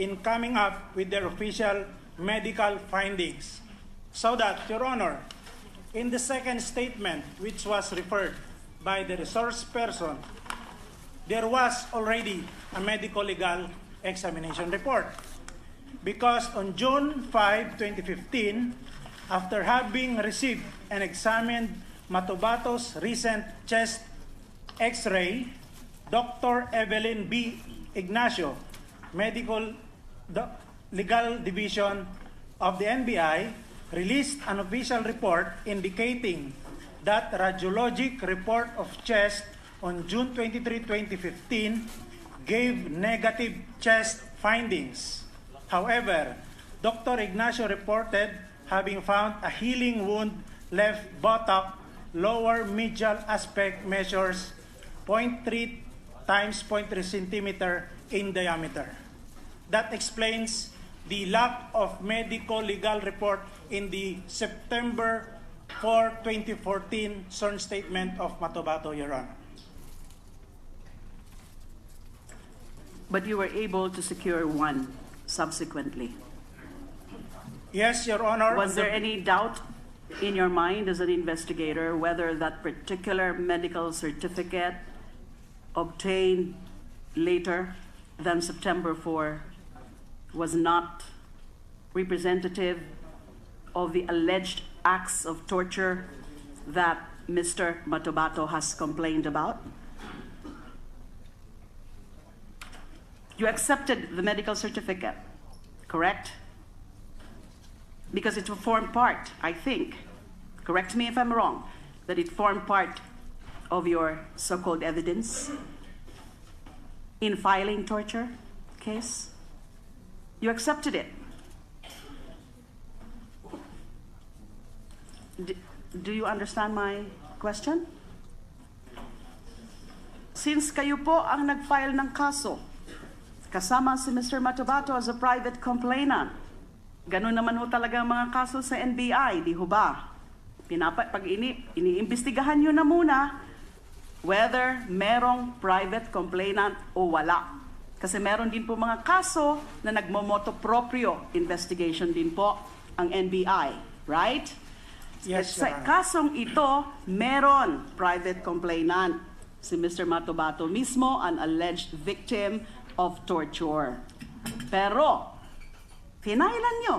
in coming up with their official medical findings. So that, Your Honor, in the second statement, which was referred by the resource person, there was already a medical legal examination report. Because on June 5, 2015, after having received and examined Matubato's recent chest X-ray, Dr. Evelyn B. Ignacio, Medical Legal Division of the NBI, released an official report indicating that radiologic report of chest on June 23, 2015 gave negative chest findings. However, Dr. Ignacio reported having found a healing wound left buttock, lower medial aspect measures 0.3 times 0.3 centimeter in diameter. That explains the lack of medical legal report in the September 4, 2014 sworn statement of Matubato, Your Honor. But you were able to secure one subsequently. Yes, Your Honor. Was there any doubt in your mind as an investigator whether that particular medical certificate obtained later than September 4 was not representative of the alleged acts of torture that Mr. Matubato has complained about? You accepted the medical certificate, correct? Because it formed part, I think, correct me if I'm wrong, that it formed part of your so-called evidence in filing torture case. You accepted it. Do you understand my question? Since kayo po ang nag-file ng kaso, kasama si Mr. Matubato as a private complainant, ganun naman ho talaga ang mga kaso sa NBI, di ho ba? Pag iniimbestigahan nyo na muna whether merong private complainant o wala. Kasi meron din po mga kaso na nagmomoto proprio investigation din po ang NBI, right? Yes, sa Your Honor. kasong ito, meron private complainant. Si Mr. Matubato mismo, an alleged victim of torture. Pero, finailan nyo,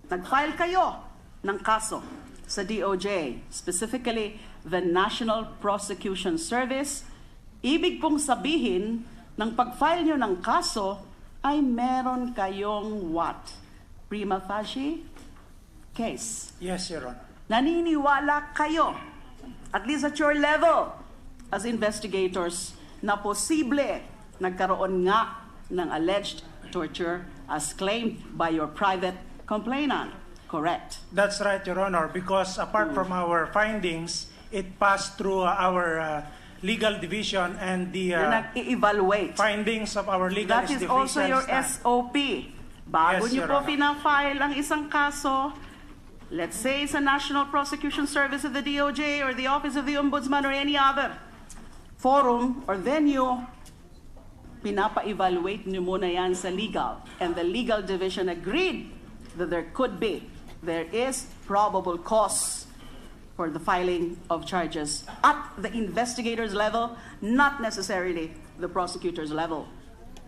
nag-file kayo ng kaso sa DOJ, specifically the National Prosecution Service. Ibig pong sabihin, ng pag-file nyo ng kaso, ay meron kayong what? Prima facie case. Yes, Your Honor. Naniniwala kayo, at least at your level, as investigators, na posible nagkaroon nga ng alleged torture as claimed by your private complainant. Correct? That's right, Your Honor, because apart from our findings, it passed through our legal division and the nag-i-evaluate. findings of our legal That is also your SOP. Bago Yes, nyo Your po Honor. pinafile ang isang kaso, let's say sa National Prosecution Service of the DOJ or the Office of the Ombudsman or any other forum or venue, pinapa-evaluate nyo muna yan sa legal. And the legal division agreed that there is probable cause for the filing of charges at the investigator's level, not necessarily the prosecutor's level.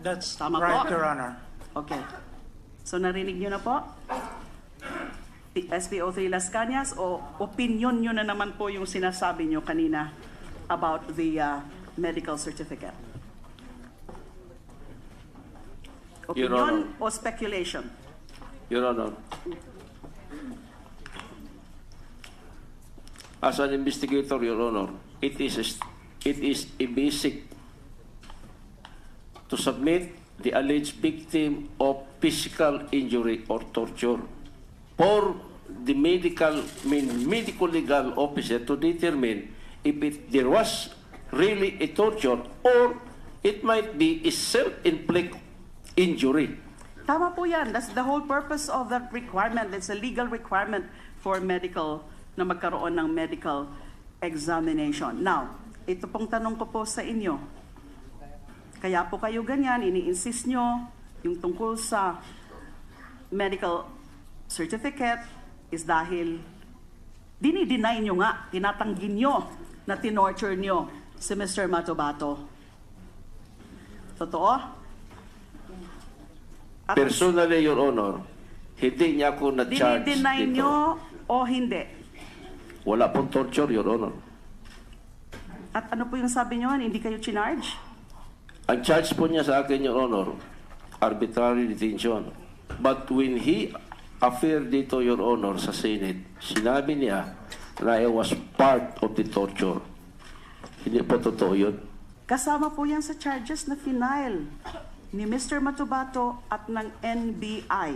That's Tama right, po? Your Honor. Okay. So narinig nyo na po? SPO3 Las Cañas, o opinion nyo na naman po yung sinasabi nyo kanina about the medical certificate? Your Opinion Honor. o speculation? Your Honor, as an investigator, Your Honor, it is a basic to submit the alleged victim of physical injury or torture for the medical legal officer to determine if there was really a torture or it might be a self-inflicted injury. Tama po yan. That's the whole purpose of that requirement. It's a legal requirement for medical, na magkaroon ng medical examination. Now, ito pong tanong ko po sa inyo. Kaya po kayo ganyan, ini-insist nyo, yung tungkol sa medical certificate is dahil dinideny nyo nga, tinatanggi nyo na tinorture nyo si Mr. Matobato. Totoo? At Personally, Your Honor, hindi niya ako na-charge dinideny dito. nyo o hindi? Wala pong torture, Your Honor. At ano po yung sabi nyo? Hindi kayo chinarge? Ang charge po niya sa akin, Your Honor, arbitrary detention. But when he appeared dito, Your Honor, sa Senate, sinabi niya na I was part of the torture. Hindi po totoo yun. Kasama po yan sa charges na final ni Mr. Matobato at ng NBI.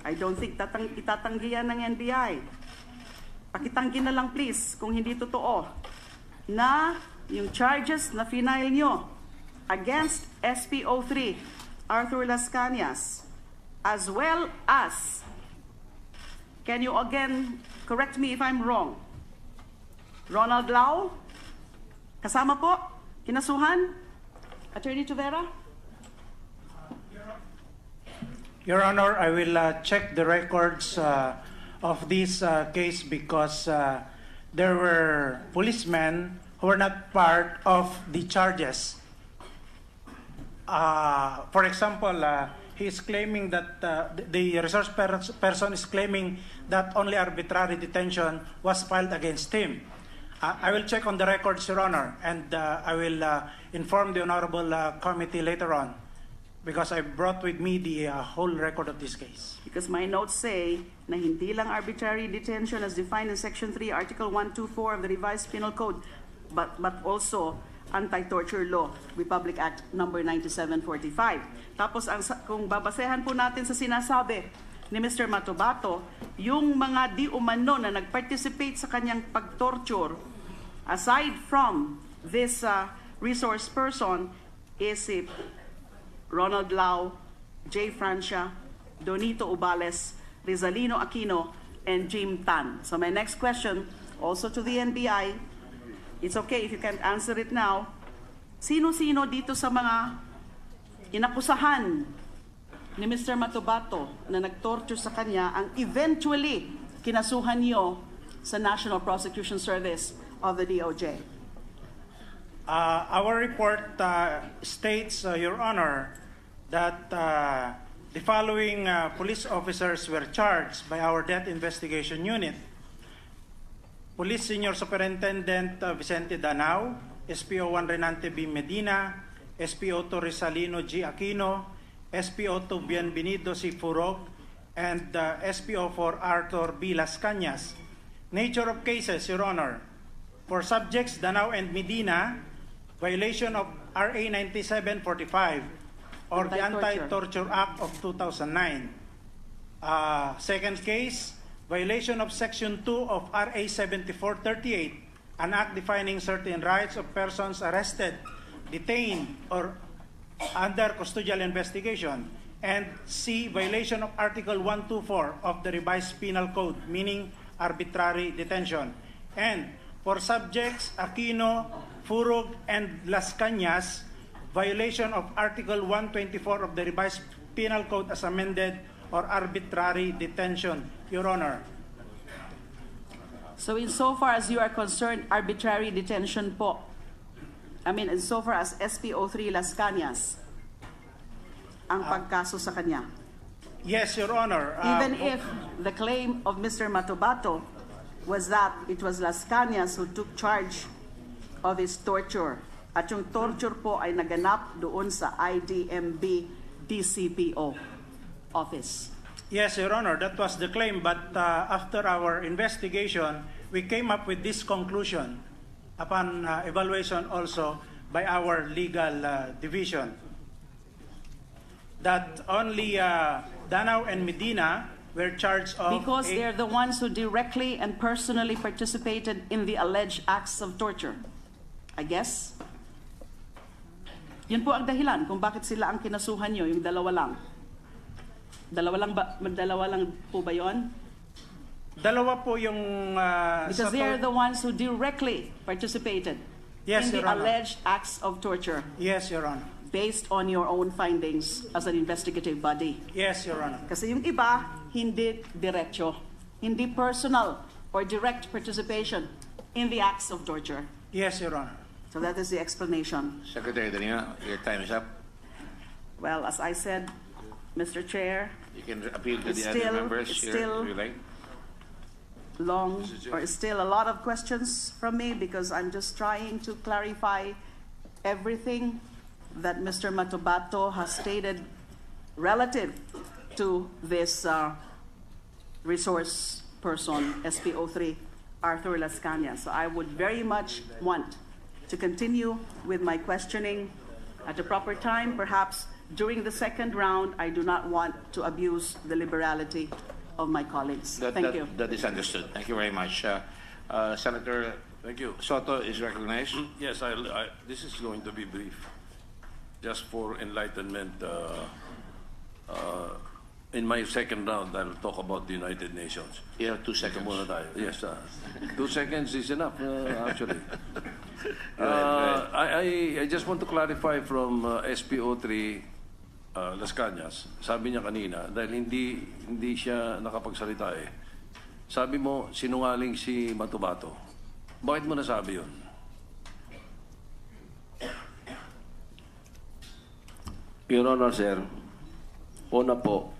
I don't think itatanggi yan ng NBI. Pakitanggi na lang please kung hindi totoo na yung charges na final nyo against SPO3 Arthur Las Cañas, as well as, can you again correct me if I'm wrong, Ronald Lau, kasama po, kinasuhan, Attorney Tuvera? Your Honor, I will check the records of this case because there were policemen who were not part of the charges. For example, he is claiming that the resource person is claiming that only arbitrary detention was filed against him. I will check on the records, Your Honor, and I will inform the Honorable Committee later on because I brought with me the whole record of this case. Because my notes say na hindi lang arbitrary detention as defined in Section 3, Article 124 of the Revised Penal Code, but also Anti-Torture Law, Republic Act number 9745. Tapos kung babasehan po natin sa sinasabi ni Mr. Matobato, yung mga di umano na nag-participate sa kanyang pag-torture, aside from this resource person, is si Ronald Lau, Jay Francia, Donito Ubales, Rizalino Aquino, and Jim Tan. So my next question, also to the NBI, it's okay if you can't answer it now. Sino-sino dito sa mga inakusahan ni Mr. Matobato na nag-torture sa kanya ang eventually kinasuhan niyo sa National Prosecution Service of the DOJ? Our report states, Your Honor, that the following police officers were charged by our Death Investigation Unit. Police Senior Superintendent Vicente Danao, SPO1 Renante B. Medina, SPO2 Rizalino G. Aquino, SPO2 Bienvenido C. Furog, and SPO4 Arthur B. Las Cañas. Nature of cases, Your Honor. For subjects Danao and Medina, violation of RA 9745 or the Anti-Torture Act of 2009. Second case, violation of Section 2 of RA 7438, an act defining certain rights of persons arrested, detained, or under custodial investigation. And C, violation of Article 124 of the Revised Penal Code, meaning arbitrary detention. And for subjects Aquino, Furog, and Las Cañas, violation of Article 124 of the Revised Penal Code as amended, or arbitrary detention, Your Honor. So insofar as you are concerned, arbitrary detention po, insofar as SPO3 Las Cañas, ang pagkaso sa kanya. Yes, Your Honor. Even if the claim of Mr. Matobato was that it was Las Cañas who took charge of his torture, at yung torture po ay naganap doon sa IDMB DCPO office. Yes, Your Honor, that was the claim. But after our investigation, we came up with this conclusion upon evaluation also by our legal division that only Danao and Medina were charged of... Because they're the ones who directly and personally participated in the alleged acts of torture, I guess. Yun po ang dahilan kung bakit sila ang kinasuhan nyo, yung dalawa lang. Dalawa lang po ba yun? Dalawa po yung... Because they're the ones who directly participated Yes, in the Your Honor. alleged acts of torture. Yes, Your Honor. based on your own findings as an investigative body. Yes, Your Honor. Kasi yung iba, hindi diretso, hindi personal or direct participation in the acts of torture. Yes, Your Honor. So that is the explanation. Secretary Danina, your time is up. Well, as I said, Mr. Chair, You can appeal to It's the other still- members it's here still- if you like. still a lot of questions from me because I'm just trying to clarify everything that Mr. Matobato has stated relative to this resource person, SPO3, Arthur Las Cañas. So I would very much want to continue with my questioning at the proper time. Perhaps during the second round, I do not want to abuse the liberality of my colleagues. Thank you. That is understood. Thank you very much. Senator Thank you. Soto is recognized. Yes, this is going to be brief. Just for enlightenment, in my second round, I'll talk about the United Nations. You have 2 seconds. Muna tayo. Yes, 2 seconds is enough, actually. Go ahead. I just want to clarify from SPO3 Las Cañas. Sabi niya kanina, dahil hindi siya nakapagsalita eh. Sabi mo, sinungaling si Matobato. Bakit mo nasabi yun? Your Honor, sir, una po,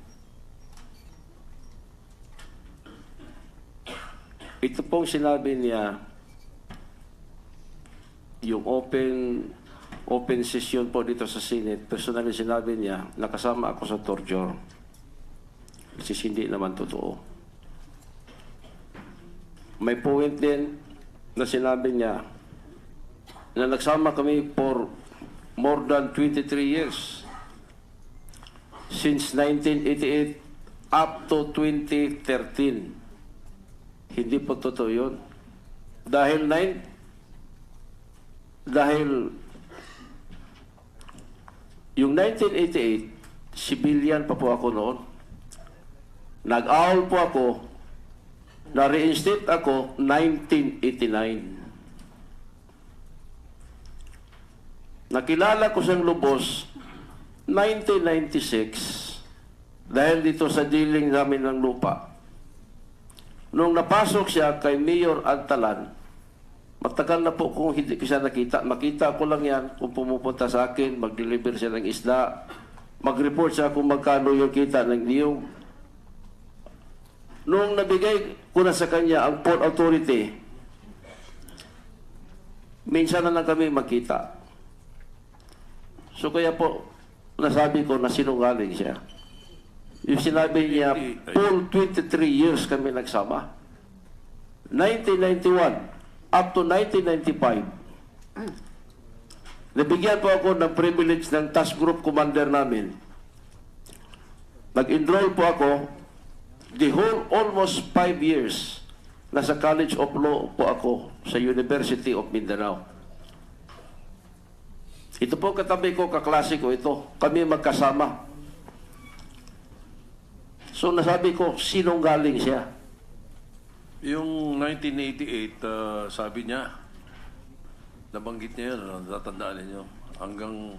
ito pong sinabi niya, yung open session po dito sa Senate, personally sinabi niya, nakasama ako sa torture. Which is hindi naman totoo. May point din na sinabi niya na nagsama kami for more than 23 years. Since 1988 up to 2013. Hindi po totoo yun. Dahil yung 1988, civilian pa po ako noon. Nag-awol po ako, na-reinstate ako 1989. Nakilala ko siyang lubos 1996 dahil dito sa dealing namin ng lupa. Nung napasok siya kay Mayor Antalan, matagal na po kung hindi ko siya nakita. Makita ko lang yan kung pumupunta sa akin, mag-deliver siya ng isda, mag-report siya kung magkano yung kita ng niyong. Nung nabigay ko na sa kanya ang Port Authority, minsan na lang kami magkita. So kaya po, nasabi ko na sinungaling siya. Yung sinabi niya, full 23 years kami nagsama. 1991 up to 1995. Nabigyan po ako ng privilege ng task group commander namin. Nag-enroll po ako the whole almost 5 years. Nasa College of Law po ako sa University of Mindanao. Ito po katabi ko, kaklase ko ito. Kami magkasama. So nasabi ko, sinunggaling siya. Yung 1988, sabi niya, nabanggit niya yun, tatandaan niyo, hanggang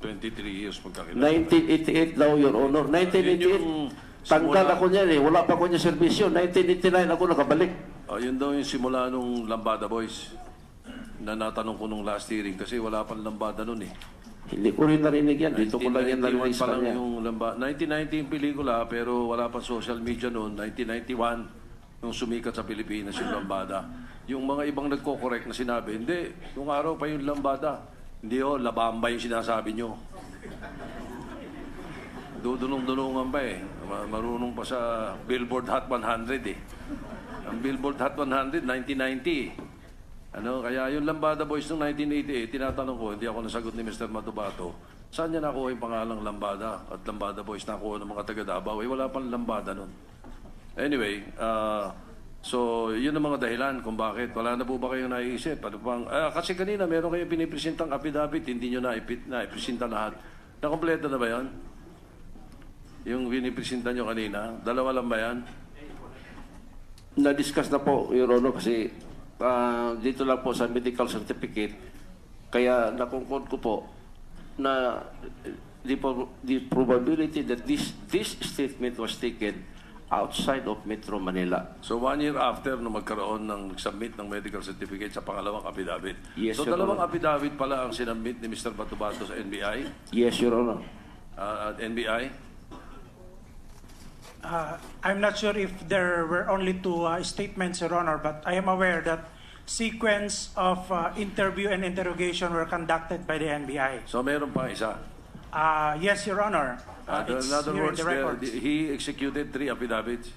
23 years magkakilala. 1988 daw, Your Honor. 1988, tanggal ako niyan eh. Wala pa ako niya servisyo. 1989 ako nakabalik. Yun daw yung simula nung Lambada Boys na natanong ko nung last hearing kasi wala pang Lambada nun eh. Hindi ko rin narinig yan. Dito ko lang yan 1991 narinig pa sa lang kanya. yung Lambada. 1990 yung pelikula pero wala pang social media noon. 1991 nung sumikat sa Pilipinas yung Lambada. Yung mga ibang nagko-correct na sinabi, hindi, yung araw pa yung Lambada. Hindi Labamba yung sinasabi nyo. Dudunong-dunungan pa eh. Marunong pa sa Billboard Hot 100 eh. Ang Billboard Hot 100, 1990 kaya yung Lambada Boys noong 1988, tinatanong ko, hindi ako nasagot ni Mr. Matobato, saan niya nakuha yung pangalang Lambada at Lambada Boys nakuha ng mga taga Davao? Wala pang Lambada noon. Anyway, so yun ang mga dahilan kung bakit. Wala na po ba kayong naiisip? Ano pang, kasi kanina meron kayong pinipresentang affidavit, hindi nyo naipresenta lahat. Nakompleto na ba yan? Yung pinipresenta nyo kanina, dalawa lang ba yan? Na-discuss na po, Your Honor, kasi dito lang po sa medical certificate. Kaya nakungkod ko po na the probability that this statement was taken outside of Metro Manila. So 1 year after no magkaroon ng submit ng medical certificate sa pangalawang affidavit. Yes, So Your dalawang Honor. affidavit pala ang sinabmit ni Mr. Batubato sa NBI. Yes, Your Honor. At NBI. I'm not sure if there were only two statements, Your Honor, but I am aware that sequence of interview and interrogation were conducted by the NBI. So meron pa isa. Yes, Your Honor. It's In other here in words, the records. he executed 3 affidavits.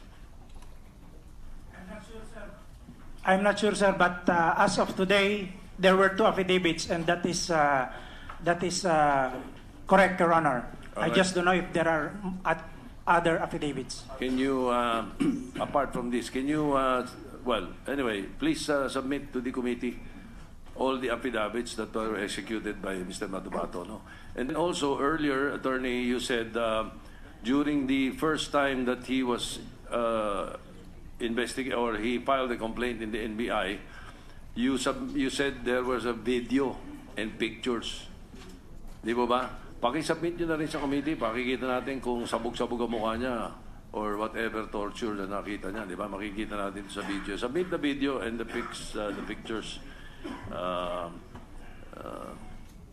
I'm not sure, sir, but as of today, there were 2 affidavits, and that is correct, Your Honor. I Alright. just don't know if there are other affidavits. Can you, apart from this, can you, well, anyway, please submit to the committee all the affidavits that were executed by Mr. Matubato, no? And then also earlier, attorney, you said during the first time that he was investigated or he filed a complaint in the NBI, you said there was a video and pictures. Di ba ba? Pakisubmit nyo na rin sa committee, pakikita natin kung sabog-sabog ang mukha niya or whatever torture na nakita niya, di ba? Makikita natin sa video. Submit the video and the pictures.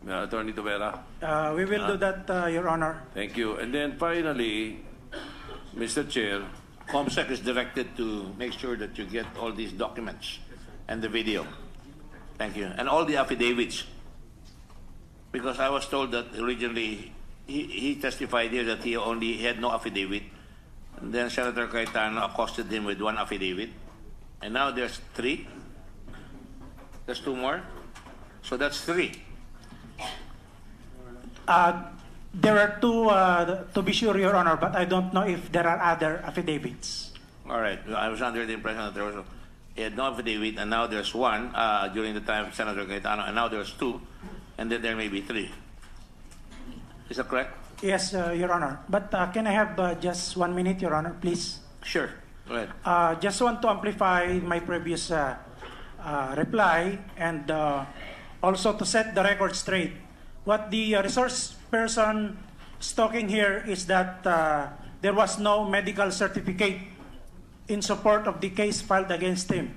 Attorney Tavera. We will do that, Your Honor. Thank you. And then finally, Mr. Chair, COMSEC is directed to make sure that you get all these documents and the video. Thank you. And all the affidavits. Because I was told that originally he testified here that he had no affidavit. And then Senator Cayetano accosted him with 1 affidavit. And now there's 3. There's 2 more. So that's 3. There are 2, to be sure, Your Honor, but I don't know if there are other affidavits. All right. I was under the impression that he had no affidavit, and now there's 1 during the time of Senator Cayetano, and now there's 2, and then there may be 3. Is that correct? Yes, Your Honor. But can I have just 1 minute, Your Honor, please? Sure. Go ahead. Just want to amplify my previous reply and also to set the record straight. What the resource person is talking here is that there was no medical certificate in support of the case filed against him.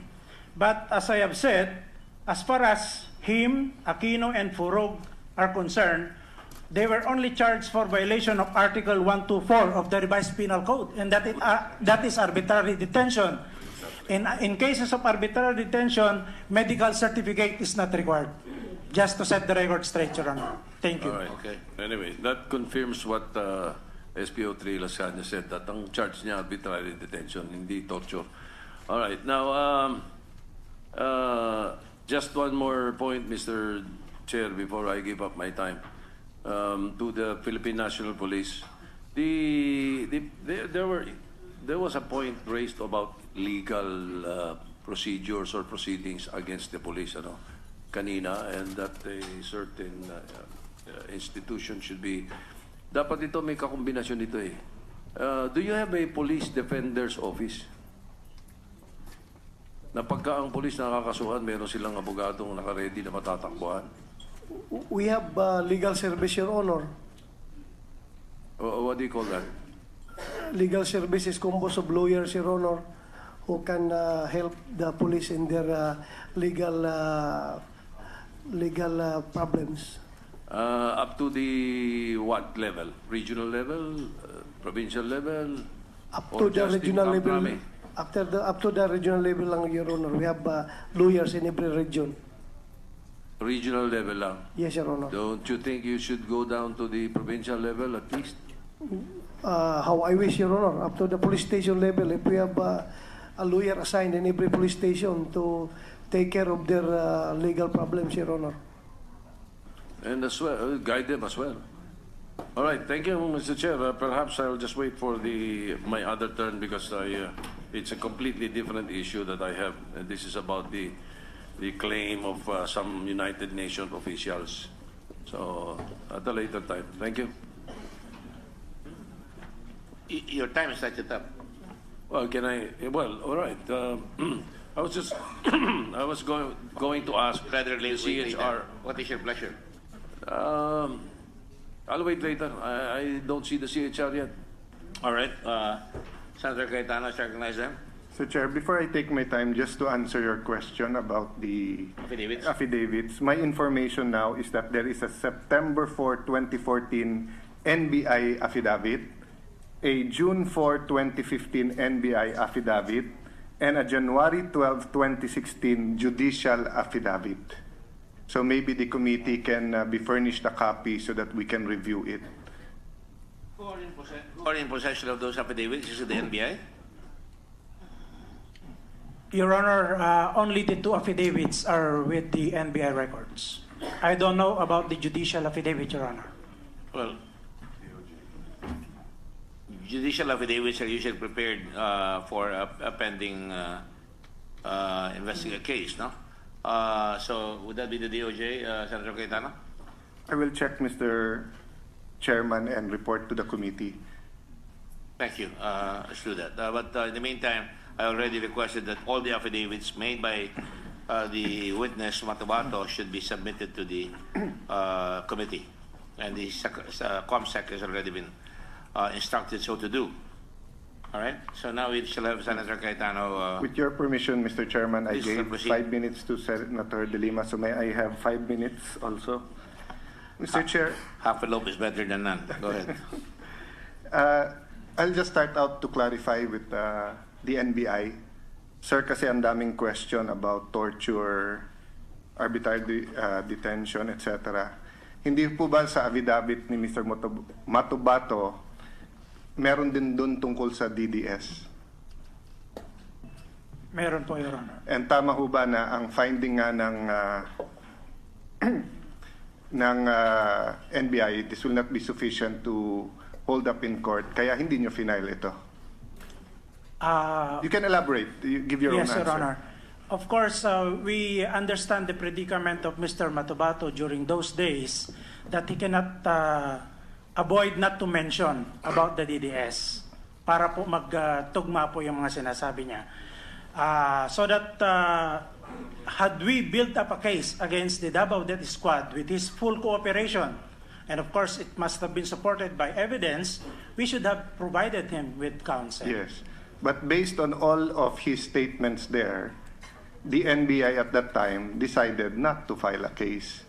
But as I have said, as far as him, Aquino, and Furog are concerned, they were only charged for violation of Article 124 of the Revised Penal Code, and that is arbitrary detention. In cases of arbitrary detention, medical certificate is not required. Just to set the record straight, Your Honor. Thank you. all right. Okay. Anyway, that confirms what SPO3 Lasagna said, that ang charge niya arbitrary detention, hindi torture. All right. Now, just one more point, Mr. Chair, before I give up my time. To the Philippine National Police, there was a point raised about legal procedures or proceedings against the police, ano, kanina, and that a certain institution should be. Dapat ito may kakombinasyon nito eh. Do you have a police defender's office? Na pagka ang police nakakasuhan, meron silang abogadong naka-ready na matatakbuhan? We have legal service, Your Honor. What do you call that? Legal service is composed of lawyers, Your Honor, who can help the police in their legal problems. Up to the what level? Regional level? Provincial level? Up Or to the just in regional Camp level. Rame? Up to the regional level lang, Your Honor. We have lawyers in every region. Regional level lang. Yes, Your Honor. Don't you think you should go down to the provincial level at least? How I wish, Your Honor, up to the police station level. If we have a lawyer assigned in every police station to take care of their legal problems, Your Honor. And as well, guide them as well. All right, thank you, Mr. Chair. Perhaps I'll just wait for my other turn because it's a completely different issue that I have. And this is about the claim of some United Nations officials. So, at a later time. Thank you. Your time is set up. Well, can I? Well, all right. I was just, I was going to ask Rather the late. CHR. What is your pleasure? I'll wait later. I don't see the CHR yet. All right. Senator Cayetano, recognize them. So, Chair, before I take my time, just to answer your question about the Affidavits. affidavits, my information now is that there is a September 4, 2014 NBI affidavit, a June 4, 2015 NBI affidavit, and a January 12, 2016 judicial affidavit. So maybe the committee can be furnished a copy so that we can review it. Who are in possession of those affidavits? Is it the NBI? Your Honor, only the two affidavits are with the NBI records. I don't know about the judicial affidavit, Your Honor. Well, judicial affidavits are usually prepared for a pending investigative case, no? So would that be the DOJ, Senator Cayetano? I will check, Mr. Chairman, and report to the committee. Thank you. Let's do that. But in the meantime, I already requested that all the affidavits made by the witness, Matabato, should be submitted to the committee. And the ComSec has already been instructed so to do. All right? So now we shall have Senator Cayetano. With your permission, Mr. Chairman, I Please gave proceed. 5 minutes to Senator De Lima, so may I have 5 minutes also? Mr. Chair, Half a loaf is better than none. Go ahead. I'll just start out to clarify with the NBI. Sir, kasi ang daming question about torture, arbitrary detention, etc. Hindi po ba sa affidavit ni Mr. Matubato, meron din dun tungkol sa DDS? Meron po, Your Honor. And tama ho ba na ang finding nga ng ng NBI, this will not be sufficient to hold up in court, kaya hindi nyo final ito? You can elaborate. You give your own Yes, answer. Your Honor. Of course, we understand the predicament of Mr. Matubato during those days that he cannot avoid not to mention about the DDS para po magtugma po yung mga sinasabi niya. So that had we built up a case against the Davao Death Squad with his full cooperation, and of course it must have been supported by evidence, we should have provided him with counsel. Yes. But based on all of his statements there, the NBI at that time decided not to file a case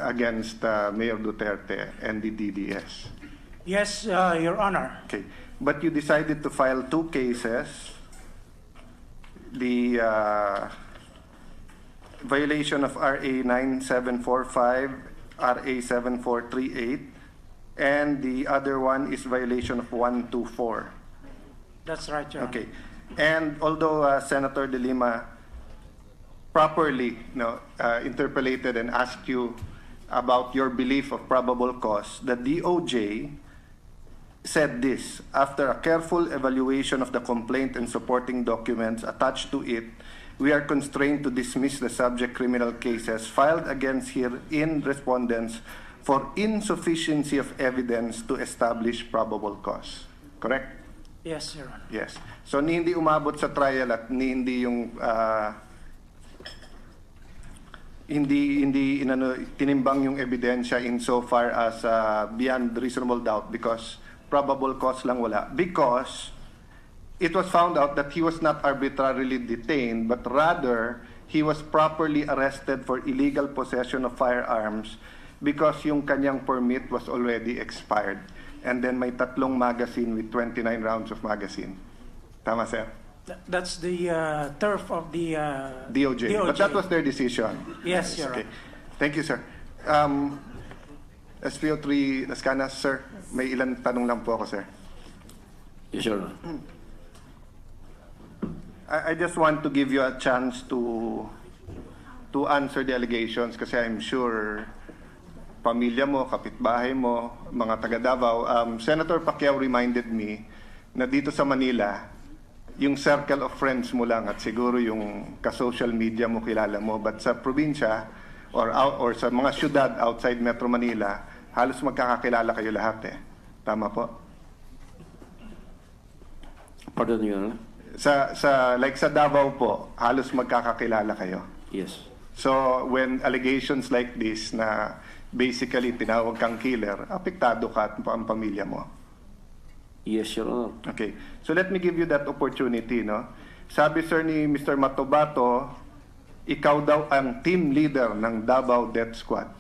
against Mayor Duterte and the DDS. Yes, Your Honor. Okay. But you decided to file 2 cases. The violation of RA 9745, RA 7438, and the other one is violation of 124. That's right, Your Honor. Okay. And although Senator De Lima properly interpolated and asked you about your belief of probable cause, the DOJ said this: after a careful evaluation of the complaint and supporting documents attached to it, we are constrained to dismiss the subject criminal cases filed against herein respondents for insufficiency of evidence to establish probable cause. Correct? Yes, Your Honor. Yes. So ni hindi umabot sa trial at ni hindi yung hindi tinimbang yung ebidensya in so far as beyond reasonable doubt because probable cause lang wala, because it was found out that he was not arbitrarily detained but rather he was properly arrested for illegal possession of firearms because yung kanyang permit was already expired. And then may 3 magazine with 29 rounds of magazine. Tama, sir? That's the turf of the DOJ. But that was their decision. Yes, Your Okay. Honor. Thank you, sir. SPO3 Lascanas, sir, may ilang tanong lang po ako, sir. Yes, Your Honor. I just want to give you a chance to answer the allegations kasi I'm sure pamilya mo, kapitbahay mo, mga taga Davao. Senator Pacquiao reminded me na dito sa Manila, yung circle of friends mo lang at siguro yung ka-social media mo kilala mo. But sa probinsya or sa mga syudad outside Metro Manila, halos magkakakilala kayo lahat eh. Tama po? Pardon, Your Honor? Like sa Davao po, halos magkakakilala kayo. Yes. So when allegations like this na basically tinawag kang killer, apektado ka at ang pamilya mo. Yes, Your Honor. Okay. So let me give you that opportunity, no? Sabi sir ni Mr. Matobato, ikaw daw ang team leader ng Davao Death Squad.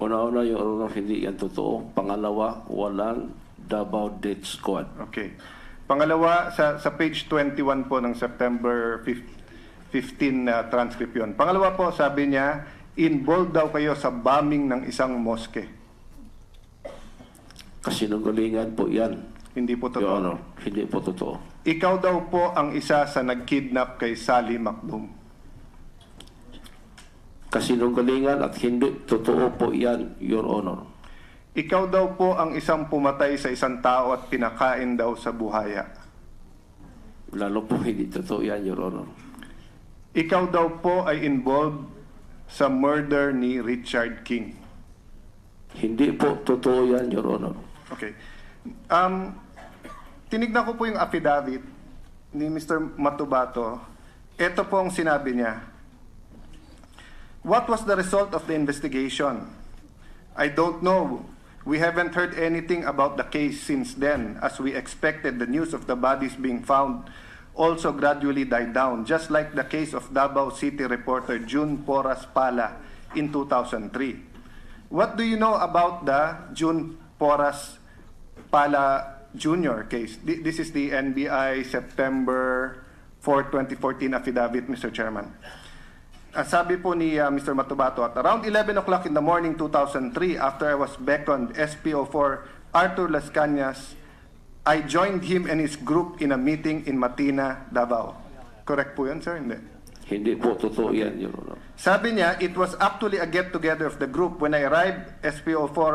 Una-una, Your Honor, hindi yan totoo. Pangalawa, walang Davao Death Squad. Okay. Pangalawa, sa page 21 po ng September 15 transcript yun. Pangalawa po, sabi niya, involved daw kayo sa bombing ng isang moske. Kasinungalingan po yan, Hindi po Your Honor. totoo. Hindi po totoo. Ikaw daw po ang isa sa nag-kidnap kay Sally Macdum. Kasinungalingan at hindi totoo po yan, Your Honor. Ikaw daw po ang isang pumatay sa isang tao at pinakain daw sa buhaya. Lalo po hindi totoo yan, Your Honor. Ikaw daw po ay involved sa murder ni Richard King. Hindi po totoo yan, Your Honor. Okay. Tinignan ko po yung affidavit ni Mr. Matubato. Ito po ang sinabi niya. What was the result of the investigation? I don't know. We haven't heard anything about the case since then, as we expected the news of the bodies being found also gradually died down, just like the case of Davao City reporter June Porras Pala in 2003. What do you know about the June Porras Pala Jr. case? This is the NBI September 4, 2014 affidavit, Mr. Chairman. Sabi po ni Mr. Matubato, at around 11 o'clock in the morning 2003, after I was beckoned SPO4 Arthur Las Cañas, I joined him and his group in a meeting in Matina, Davao. Correct po yun, sir? Hindi. Hindi po totoo yan, Your Honor. Sabi niya, it was actually a get-together of the group. When I arrived, SPO4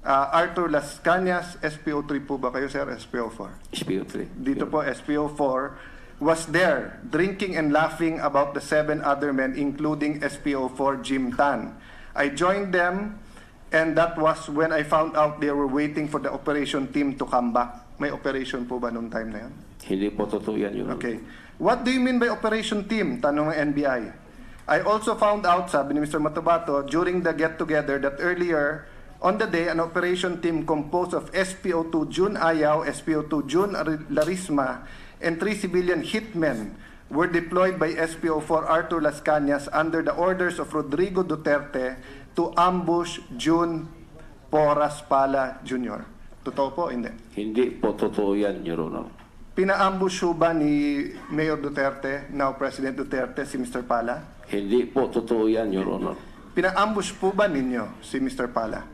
Arthur Las Cañas, SPO3 po ba kayo, sir? SPO4. SPO3. Dito po, SPO4 was there, drinking and laughing about the 7 other men, including SPO4 Jim Tan. I joined them, and that was when I found out they were waiting for the operation team to come back. May operation po ba noong time na yan? Hindi po totoo yan, Your Honor. Okay. What do you mean by operation team? Tanong ng NBI. I also found out, sabi ni Mr. Matubato, during the get-together that earlier on the day, an operation team composed of SPO2 June Ayaw, SPO2 June Larisma, and 3 civilian hitmen were deployed by SPO4 Arthur Las Cañas under the orders of Rodrigo Duterte to ambush June Porras Pala Jr. Totoo po? Hindi. Hindi po totoo yan, Your Honor. Pina-ambush ba ni Mayor Duterte, now President Duterte, si Mr. Pala? Hindi po totoo yan, Your Honor. Pina-ambush po ba ninyo si Mr. Pala?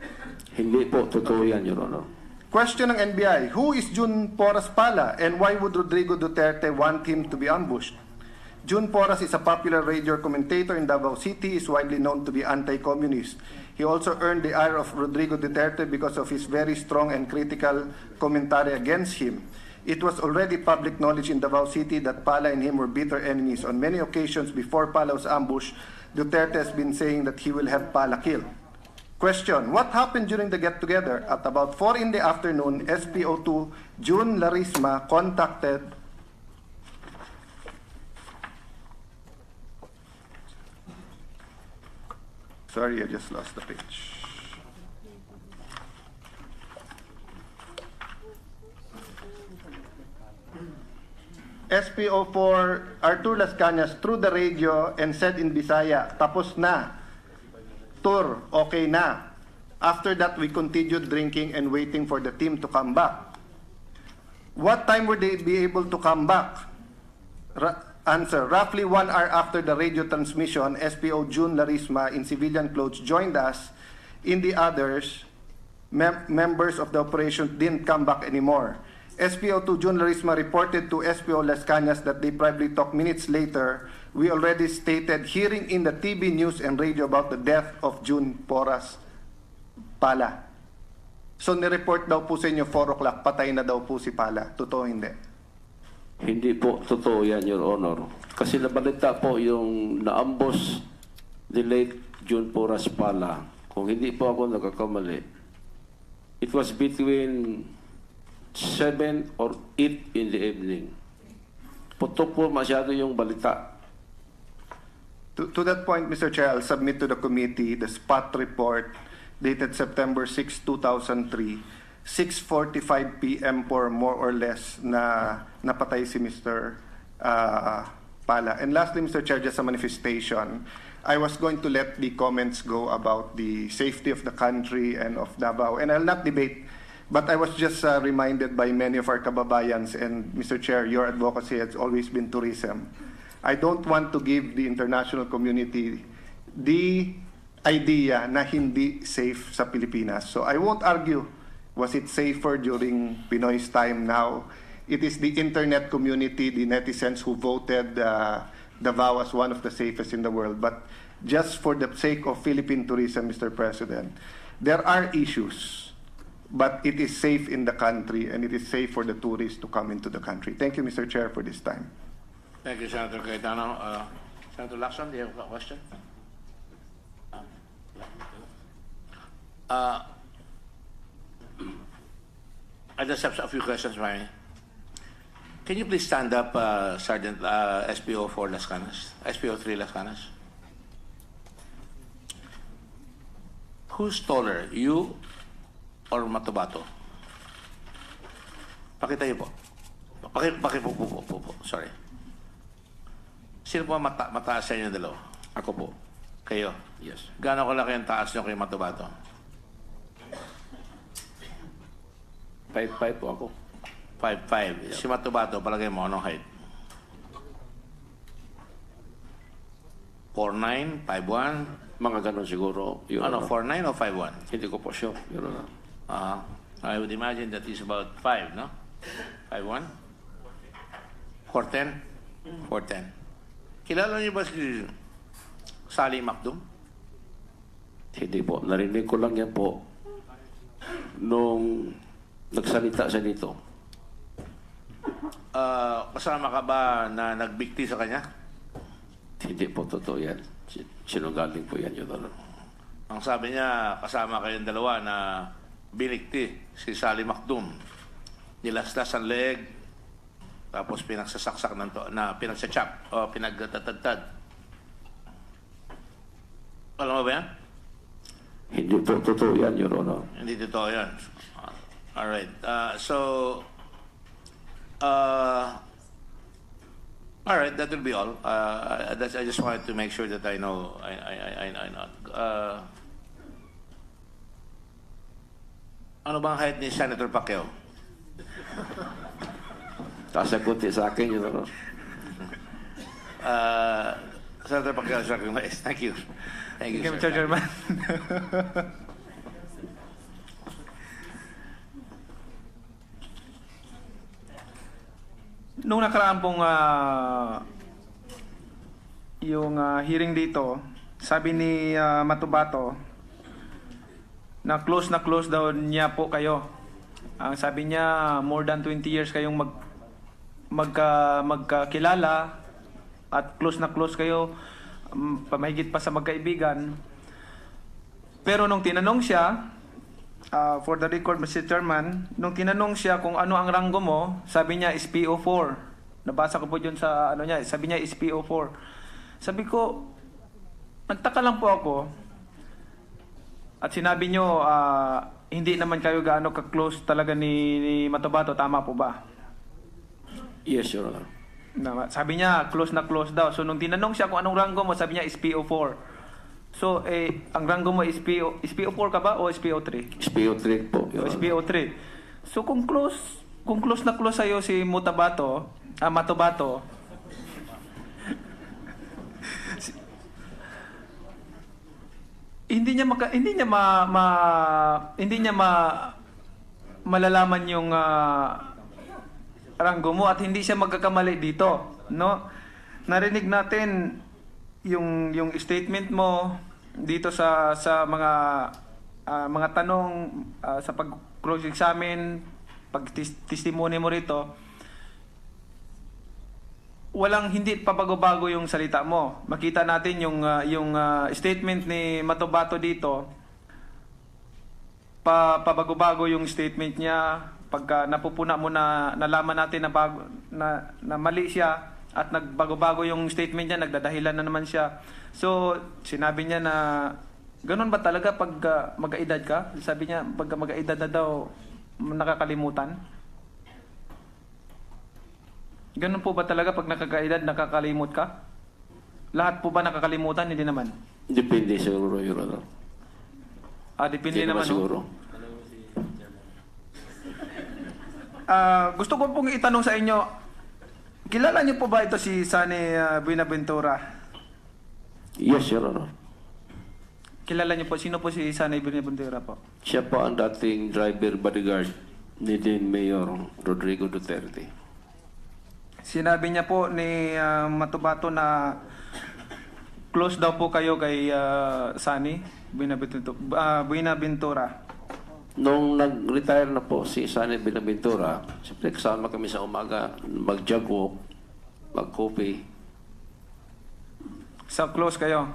Hindi po totoo yan, Your Honor. Question ng NBI, who is June Porras Pala and why would Rodrigo Duterte want him to be ambushed? June Porras is a popular radio commentator in Davao City, is widely known to be anti-communist. He also earned the ire of Rodrigo Duterte because of his very strong and critical commentary against him. It was already public knowledge in Davao City that Pala and him were bitter enemies. On many occasions before Pala was ambushed, Duterte has been saying that he will have Pala killed. Question, what happened during the get-together? At about 4 in the afternoon, SPO2 June Larisma contacted Sorry, I just lost the page. SPO4 Arthur Las Cañas through the radio and said in Bisaya, tapos na. Tour, okay na. After that, we continued drinking and waiting for the team to come back. What time would they be able to come back? Answer, roughly 1 hour after the radio transmission, SPO June Larisma in civilian clothes joined us. In the others, members of the operation didn't come back anymore. SPO2 June Larisma reported to SPO Las Cañas that they probably talked minutes later. We already stated hearing in the TV news and radio about the death of June Porras Pala. So nireport daw po sa inyo 4 o'clock, patay na daw po si Pala. Totoo hindi? Hindi po totoo yan, Your Honor. Kasi nabalita po yung naambos ni late June Porras Pala. Kung hindi po ako nagkakamali, it was between 7 or 8 in the evening. Putok po masyado yung balita. To that point, Mr. Chair, I'll submit to the committee the spot report dated September 6, 2003, 6:45 p.m. for more or less na napatay si Mr. Pala. And lastly, Mr. Chair, just a manifestation. I was going to let the comments go about the safety of the country and of Davao, and I'll not debate, but I was just reminded by many of our kababayans, and Mr. Chair, your advocacy has always been tourism. I don't want to give the international community the idea na hindi safe sa Pilipinas. So I won't argue, was it safer during Pinoy's time now? It is the internet community, the netizens who voted Davao as one of the safest in the world. But just for the sake of Philippine tourism, Mr. President, there are issues, but it is safe in the country and it is safe for the tourists to come into the country. Thank you, Mr. Chair, for this time. Thank you, Senator Cayetano. Senator Lacson, do you have a question? I just have a few questions, Mary. Can you please stand up, Sergeant SPO4 Las Canas, SPO3 Las Canas? Who's taller, you or Matobato? Pakita niyo po. Po. Sorry. Sino po mataas sa inyo dalawa? Ako po. Kayo? Yes. Gaano kalaki ang taas niyo kay Matobato? 5'5" po ako. 5'5". Si Matobato, palagay mo, anong height? 4'9", 5'1"? Mga ganun siguro. Your Ano, Honor. 4'9" o 5'1"? Hindi ko po sure, Your Honor. I would imagine that he's about 5, no? 5'1"? 4'10"? 4'10". Kilala niyo ba si Sally Macdum? Hindi po. Narinig ko lang yan po nung nagsalita siya dito. Kasama ka ba na nagbikti sa kanya? Hindi po totoo yan. Sinungaling po yan, Your Honor. Ang sabi niya, kasama kayong dalawa na binikti si Sally Macdum. Nilaslas ang leeg, tapos pinagsasaksak na pinagsachap o pinagtatadtad. Alam mo ba yan? Hindi po totoo yan, Your Honor. Hindi totoo yan. Alright. Alright, that will be all. I just wanted to make sure that I know. I know. Ano bang height ni Senator Pacquiao? Kasagutin sa akin, Your Honor. Senator Pacquiao is recognized. Thank you. Thank you, Mr. Chairman. Nung nakaraan pong yung hearing dito, sabi ni Matobato na close daw niya po kayo. Ang sabi niya, more than 20 years kayong magkakilala at close kayo, pamahigit pa sa magkaibigan. Pero nung tinanong siya, for the record, Mr. Chairman, nung tinanong siya kung ano ang ranggo mo, sabi niya is PO4. Nabasa ko po dyan sa ano niya, sabi niya is PO4. Sabi ko, nagtaka lang po ako. At sinabi niyo, hindi naman kayo gaano ka-close talaga ni Matobato, tama po ba? Yes, Your Honor. Sabi niya, close daw. So nung tinanong siya kung anong ranggo mo, sabi niya is PO4. So, ang ranggo mo is PO4 ka ba o is PO3? SPO3 po, Your Honor. SPO3. So kung close na close sa'yo si Matobato, hindi niya malalaman yung ranggo mo at hindi siya magkakamali dito, no? Narinig natin yung statement mo dito sa mga tanong sa pag-close examine, pag-testimony mo rito. Hindi pabago-bago yung salita mo. Makita natin yung statement ni Matobato dito. Pabago-bago yung statement niya. Pagka napupuna mo na nalaman natin na mali siya, at nagbago-bago yung statement niya, nagdadahilan na naman siya. So, sinabi niya na, ganun ba talaga pag mag-aedad ka? Sabi niya, pag mag-aedad na daw, nakakalimutan. Ganun po ba talaga pag nakaka-edad, nakakalimot ka? Lahat po ba nakakalimutan? Hindi naman. Depende siguro, Your Honor. Depende Hindi naman. siguro. Gusto ko pong itanong sa inyo, kilala niyo po ba ito si Sunny Buenaventura? Yes, Your Honor. Kilala niyo po, sino po si Sunny Buenaventura po? Siya po ang dating driver bodyguard ni then Mayor Rodrigo Duterte. Sinabi niya po ni Matubato na close daw po kayo kay Sunny Buenaventura. Nung nag-retire na po si Sunny Buenaventura, siyempre kasama kami sa umaga, mag-jog walk, mag-coffee. Sa close kayo?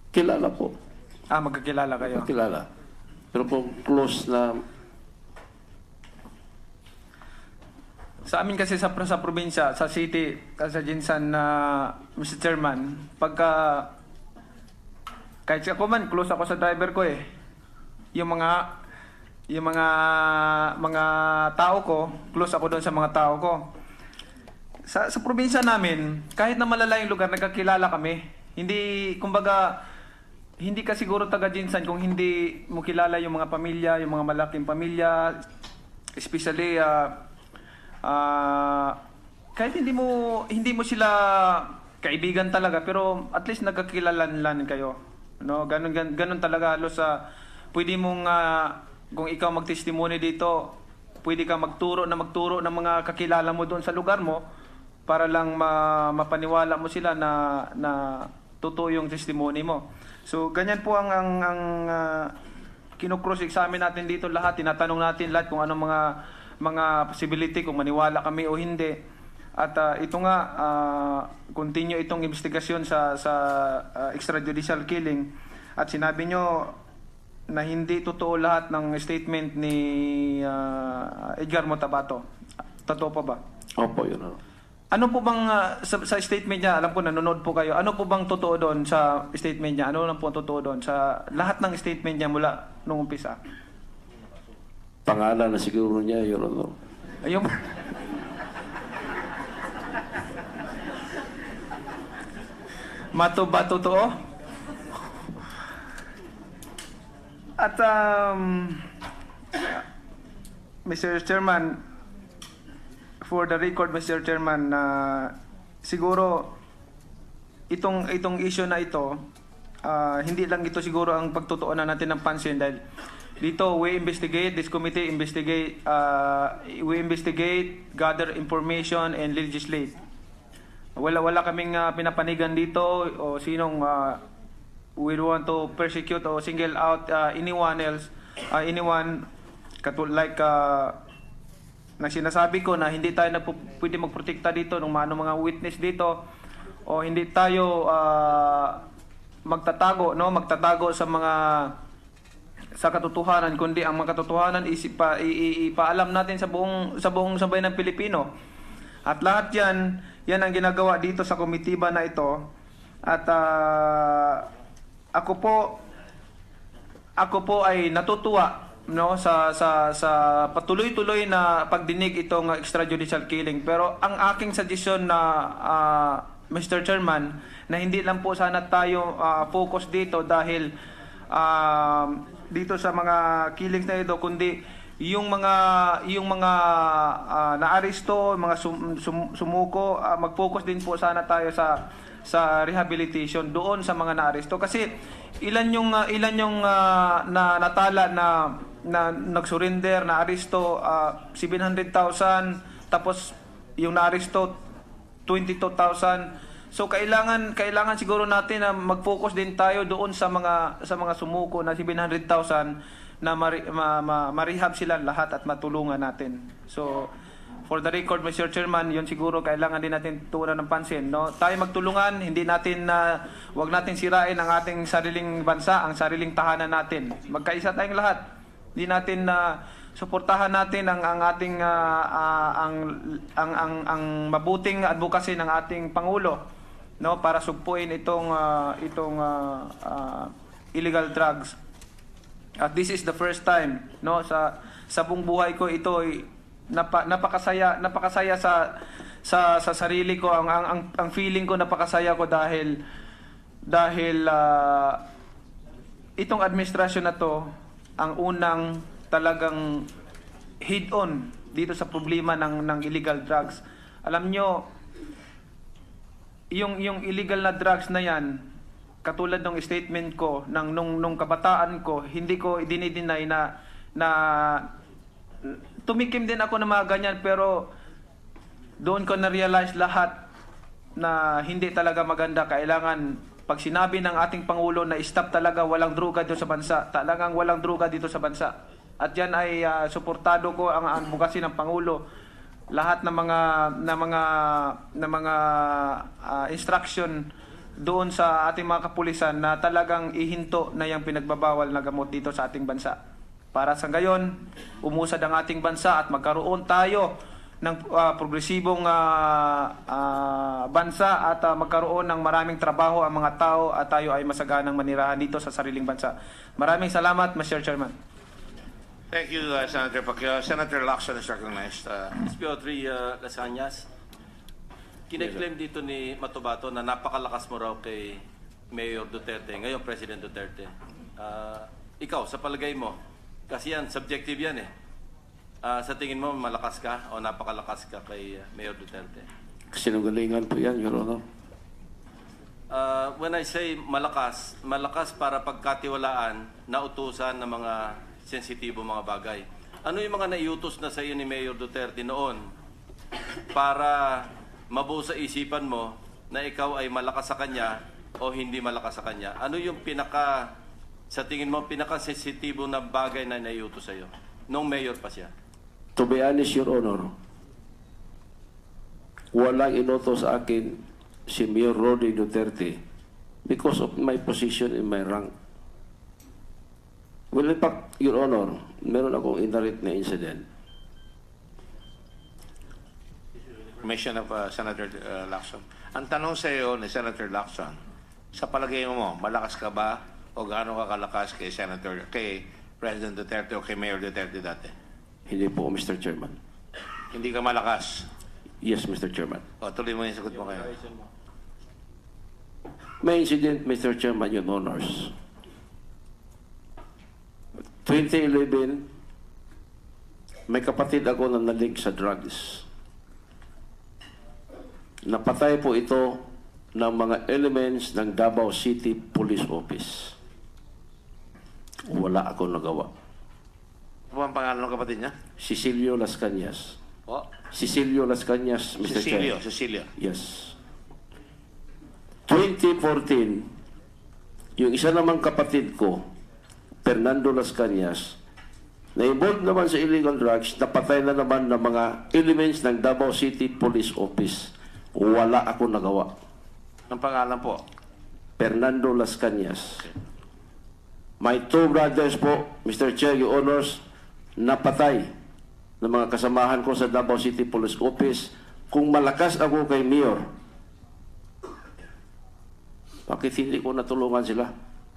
Kilala po. Magkakilala kayo? Kilala. Pero po close na. Sa amin kasi sa probinsya, sa city, sa Jinsan na Mr. Chairman, pagka kahit ako man, close ako sa driver ko eh. Yung mga tao ko, close ako doon sa mga tao ko. Sa probinsya namin, kahit na malalayong lugar, nagkakilala kami. Hindi, kumbaga, hindi ka siguro taga Jinsan kung hindi mo kilala yung mga pamilya, yung mga malaking pamilya, especially kahit hindi mo sila kaibigan talaga, pero at least nagkakilalan kayo. No, ganun talaga halos pwede mong kung ikaw magtestimony dito, pwede ka magturo ng mga kakilala mo doon sa lugar mo para lang mapaniwala mo sila na totoo yung testimony mo. So ganyan po ang kino-cross examine natin dito lahat, tinatanong natin lahat kung anong mga possibility kung maniwala kami o hindi. At ito nga continue itong investigasyon sa extrajudicial killing at sinabi nyo na hindi totoo lahat ng statement ni Edgar Matabato. Totoo pa ba? Opo, Your Honor. Ano po bang sa statement niya, alam ko nanonood po kayo, ano po bang totoo doon sa statement niya? Ano lang po ang totoo doon sa lahat ng statement niya mula nung umpisa? Pangalan na siguro niya, Your Honor. Ayun. Mato ba totoo? At Mr. Chairman, for the record, Mr. Chairman, siguro itong issue na ito, hindi lang ito siguro ang pagtutuunan natin ng pansin dahil dito this committee we investigate, gather information and legislate. Wala kaming pinapanigan dito o sinong we don't want to persecute or single out anyone na sinasabi ko na hindi tayo pwede magprotekta dito ng mga witness dito o hindi tayo magtatago sa katotohanan, kundi ang mga katotohanan ipaalam natin sa buong sambayan ng Pilipino. At lahat yan ang ginagawa dito sa komitiba na ito. At ako po ay natutuwa sa patuloy-tuloy na pagdinig itong extrajudicial killing. Pero ang aking suggestion na Mr. Chairman na hindi lang po sana tayo focus dito dahil dito sa mga killings na ito, kundi yung mga naaresto, mga sumuko, mag-focus din po sana tayo sa rehabilitation doon sa mga naaresto kasi ilan yung natala na nag-surrender, na aresto 700,000 tapos yung naaresto 22,000. So kailangan siguro natin na mag-focus din tayo doon sa mga sumuko na 700,000 na ma-rehab sila lahat at matulungan natin. So for the record, Mr. Chairman, yun siguro kailangan din natin tuunan ng pansin. No? Tayo magtulungan, wag natin sirain ang ating sariling bansa, ang sariling tahanan natin. Magkaisa tayong lahat. Hindi natin suportahan natin ang ating ang mabuting advocacy ng ating pangulo, no, para sugpuin itong illegal drugs. At this is the first time, no, sa buong buhay ko ito ay napakasaya sa sarili ko, ang feeling ko, napakasaya ko dahil itong administrasyon na to ang unang talagang head-on dito sa problema ng illegal drugs. Alam nyo, yung illegal na drugs na yan, katulad ng statement ko nung kabataan ko, hindi ko dinideny na tumikim din ako ng mga ganyan, pero doon ko na-realize lahat na hindi talaga maganda. Kailangan, pag sinabi ng ating Pangulo na stop talaga, walang droga dito sa bansa, talagang walang droga dito sa bansa. At yan ay suportado ko ang advocacy ng Pangulo. Lahat ng mga instruction doon sa ating mga kapulisan na talagang ihinto na yung pinagbabawal na gamot dito sa ating bansa. Para sa gayon, umusad ang ating bansa at magkaroon tayo ng progresibong bansa at magkaroon ng maraming trabaho ang mga tao at tayo ay masaganang manirahan dito sa sariling bansa. Maraming salamat, Mr. Chairman. Thank you, Senator Pacquiao. Senator Lacson is recognized. SP03 Lasanyas, kiniklaim dito ni Matobato na napakalakas mo raw kay Mayor Duterte, ngayon President Duterte. Ikaw, sa palagay mo, kasi yan, subjective yan eh. Sa tingin mo, malakas ka o napakalakas ka kay Mayor Duterte? Sinungalingan po yan, Your Honor. When I say malakas para pagkatiwalaan na utusan ng mga sensitibo mga bagay. Ano yung mga naiutos na sa iyo ni Mayor Duterte noon para mabuo sa isipan mo na ikaw ay malakas sa kanya o hindi malakas sa kanya? Ano yung sa tingin mo, pinaka-sensitibo na bagay na naiutos sa iyo nung mayor pa siya? To be honest, Your Honor, walang inutos sa akin si Mayor Rody Duterte because of my position in my rank. Well, in fact, Your Honor, meron akong indirect na incident. Permission of Senator Lacson. Ang tanong sa iyo ni Senator Lacson, sa palagay mo, malakas ka ba o gaano ka kalakas kay President Duterte o kay Mayor Duterte dati? Hindi po, Mr. Chairman. Hindi ka malakas? Yes, Mr. Chairman. O, tuloy mo yung sagot mo kayo. May incident, Mr. Chairman, Your Honors. 2011, may kapatid ako na nalig sa drugs. Napatay po ito ng mga elements ng Davao City Police Office. Wala ako nagawa. Ano ang pangalan ng kapatid niya? Cecilio Las Cañas. O? Cecilio Las Cañas, Mr. Chair. Cecilio. Yes. 2014, yung isa namang kapatid ko, Fernando Las Cañas, na-involved naman sa illegal drugs, napatay na naman ng mga elements ng Davao City Police Office. Wala ako nagawa. Ang pangalan po? Fernando Las Cañas. My two brothers po, Mr. Chair, Your Honors, napatay ng mga kasamahan ko sa Davao City Police Office. Kung malakas ako kay Mayor, bakit hindi ko natulungan sila?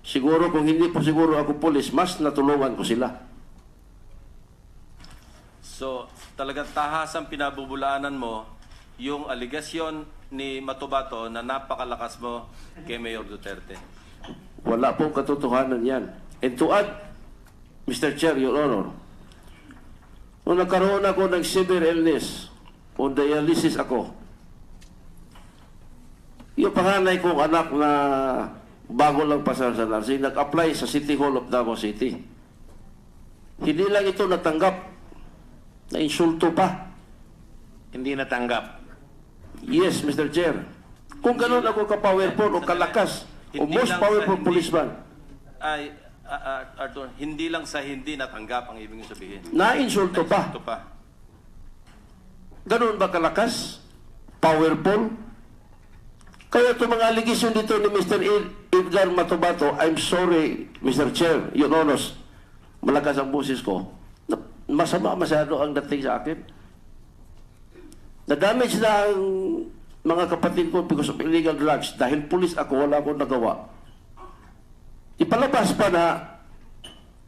Siguro kung hindi po siguro ako pulis, mas natulungan ko sila. So, talagang tahasang pinabubulaanan mo yung aligasyon ni Matobato na napakalakas mo kay Mayor Duterte. Wala pong katotohanan yan. And to add, Mr. Chair, Your Honor, nung nagkaroon ako ng severe illness, on dialysis ako, yung panganay kong anak na bago lang pasar sa nursing, nag-apply sa City Hall of Davao City. Hindi lang ito natanggap, na insulto pa. Hindi natanggap. Yes, Mr. Chair. Kung gano'n ako ka-powerful o kalakas, o Hindi most lang powerful sa hindi- policeman, Arthur, hindi lang sa hindi natanggap ang ibig sabihin. na-insulto pa. Ito pa. Gano'n ba kalakas? Powerful? Kaya itong mga allegation dito ni Mr. Edgar Matobato, I'm sorry, Mr. Chair, Your Honors, malakas ang boses ko. masama masyado ang dating sa akin. Na-damage na ang mga kapatid ko because of illegal drugs. Dahil pulis ako, wala akong nagawa. Ipalabas pa na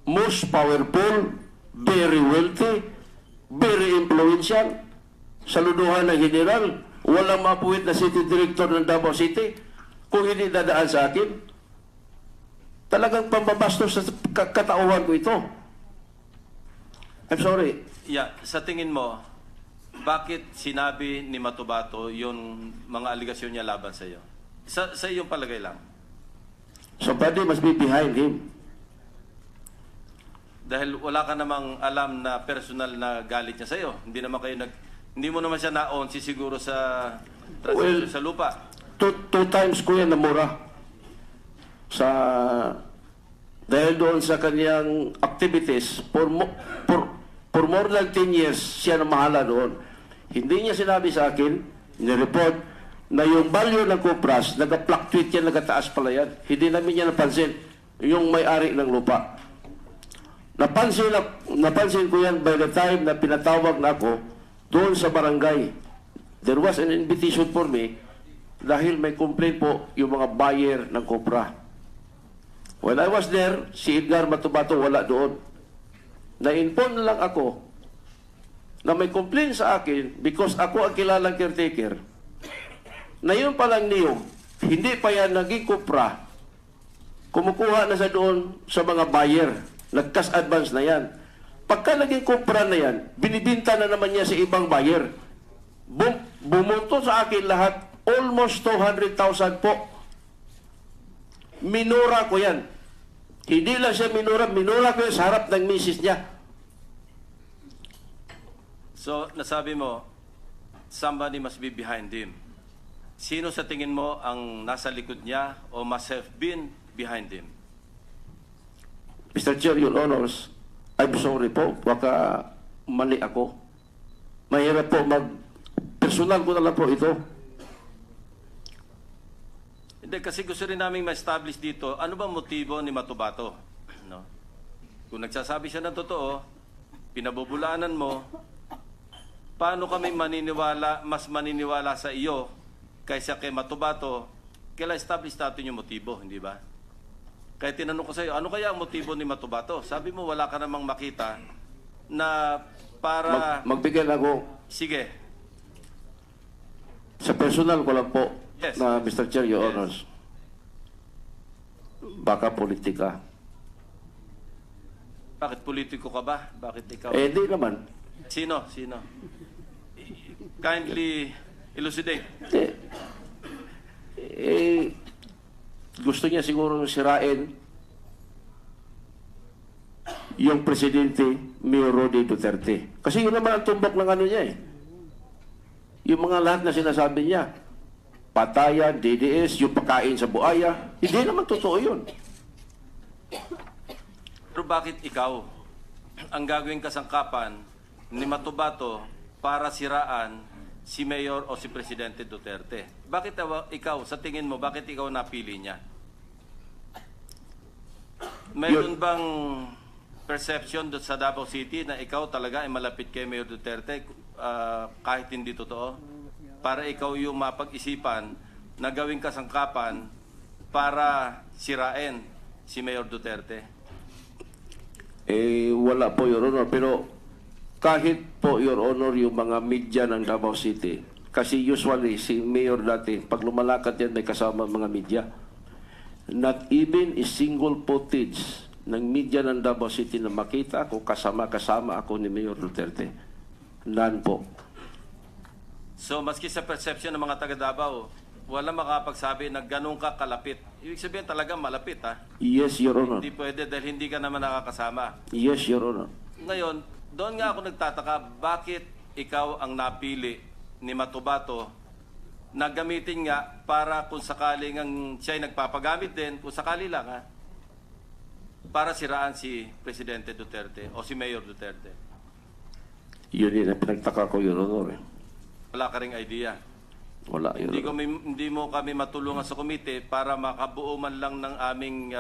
most powerful, very wealthy, very influential, saluduhan ng general, walang mapuwit na city director ng Davao City, kung hindi dadaan sa akin. Talagang pambabastos sa katauhan ko ito. I'm sorry. Yeah, sa tingin mo, bakit sinabi ni Matubato yung mga aligasyon niya laban sa iyo? Sa iyong palagay lang. Somebody must be behind him. Dahil wala ka namang alam na personal na galit niya sa iyo. Hindi mo naman siya na-own siguro sa transaction sa lupa. Two times ko yan namura. Dahil doon sa kanyang activities, for more than 10 years, siya na mahala doon. Hindi niya sinabi sa akin, nireport, na yung value ng Kupras, nag-fluctuate yan, nagataas pala yan. Hindi namin niya napansin, yung may-ari ng lupa. Napansin ko yan by the time na pinatawag na ako doon sa barangay. There was an invitation for me dahil may complaint po yung mga buyer ng Kupra. When I was there, si Edgar Matubato wala doon. Na-inform lang ako na may complaint sa akin because ako ang kilalang caretaker. Na yun palang niyog, hindi pa yan naging Kupra. Kumukuha na sa doon sa mga buyer. Nag-cash advance na yan. Pagka naging Kupra na yan, binibinta na naman niya sa ibang buyer. Bumunto sa akin lahat, almost 200,000 po. Minura ko yan. Hindi lang siya minura ko yan sa harap ng misis niya. So, nasabi mo, somebody must be behind him. Sino sa tingin mo ang nasa likod niya o must have been behind him? Mr. Chair, Your Honors, I'm sorry po, baka mali ako. Mahirap po personal ko na lang po ito. Hindi, kasi gusto rin namin ma-establish dito, ano bang motibo ni Matubato? No? Kung nagsasabi siya ng totoo, pinabubulaanan mo, paano kami mas maniniwala sa iyo kaysa kay Matubato? Kailan establish natin yung motibo, hindi ba? Kaya tinanong ko sa iyo, ano kaya ang motibo ni Matubato? Sabi mo, wala ka namang makita na para... Magbigay ako. Sige. Sa personal ko lang po, Yes. na Mr. Chair, Your Yes. Honors. Baka politika. Bakit politiko ka ba? Bakit ikaw? Hindi naman. Sino? Kindly elucidate. Gusto niya siguro sirain yung presidente Mayor Rody Duterte. Kasi yun naman ang tumbok ng ano niya eh. Yung mga lahat na sinasabi niya, patayan, DDS, yung pagkain sa buaya, hindi naman totoo yun. Pero bakit ikaw ang gagawing kasangkapan ni Matubato para siraan si Mayor o si Presidente Duterte? Bakit ikaw, sa tingin mo, bakit ikaw napili niya? Mayroon bang perception sa Davao City na ikaw talaga ay malapit kay Mayor Duterte kahit hindi totoo? Para ikaw yung mapag-isipan na gawing kasangkapan para sirain si Mayor Duterte? Wala po, Your Honor. Pero kahit po, Your Honor, yung mga media ng Davao City, kasi usually si Mayor dati, pag lumalakad yan, may kasama mga media. Not even a single footage ng media ng Davao City na makita ako, kasama ako ni Mayor Duterte. None po. So, maski sa perception ng mga taga Davao, wala makapagsabi na ganun ka kalapit. Ibig sabihin talaga malapit, ha? Yes, Your Honor. Hindi pwede dahil hindi ka naman nakakasama. Yes, Your Honor. Ngayon, doon nga ako nagtataka, bakit ikaw ang napili ni Matubato na gamitin nga para kung sakaling siya ay nagpapagamit din, kung sakali lang, ha? Para siraan si Presidente Duterte o si Mayor Duterte. Yun din ang pinagtaka ko, Your Honor. Wala ka ring idea. Wala, Your Honor. Hindi mo kami matulungan sa komite para makabuo man lang ng aming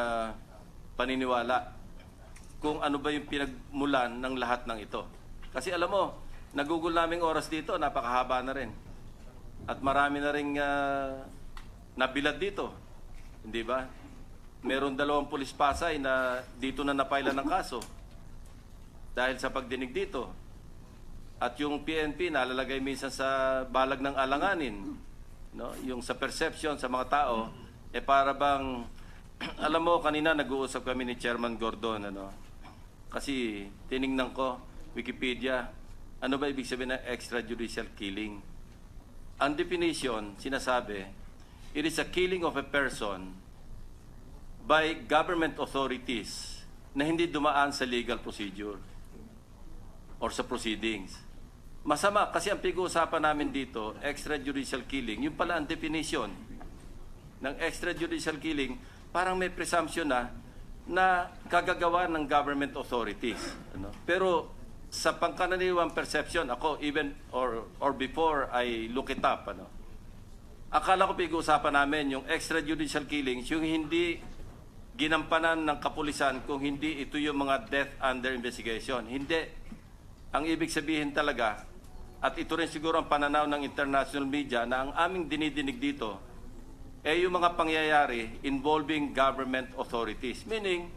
paniniwala kung ano ba yung pinagmulan ng lahat ng ito. Kasi alam mo, nagugol naming oras dito, napakahaba na rin. At marami na rin nabilad dito. Hindi ba? Meron 2 pulis Pasay na dito na napailan ng kaso dahil sa pagdinig dito. At yung PNP nalalagay minsan sa balag ng alanganin, no? Yung sa perception sa mga tao, para bang alam mo, kanina nag-uusap kami ni Chairman Gordon, ano? Kasi tiningnan ko Wikipedia, ano ba ibig sabihin ng extrajudicial killing? Ang definition, sinasabi, it is a killing of a person by government authorities na hindi dumaan sa legal procedure or sa proceedings. Masama kasi ang pag-uusapan namin dito, extrajudicial killing, yung pala ang definition ng extrajudicial killing, parang may presumption na kagagawa ng government authorities. Ano? Pero sa pangkaraniwang perception, ako even or before I look it up, ano, akala ko pag-uusapan namin yung extrajudicial killings, yung hindi ginampanan ng kapulisan kung hindi ito yung mga death under investigation. Hindi. Ang ibig sabihin talaga, at ito rin siguro ang pananaw ng international media, na ang aming dinidinig dito yung mga pangyayari involving government authorities. Meaning,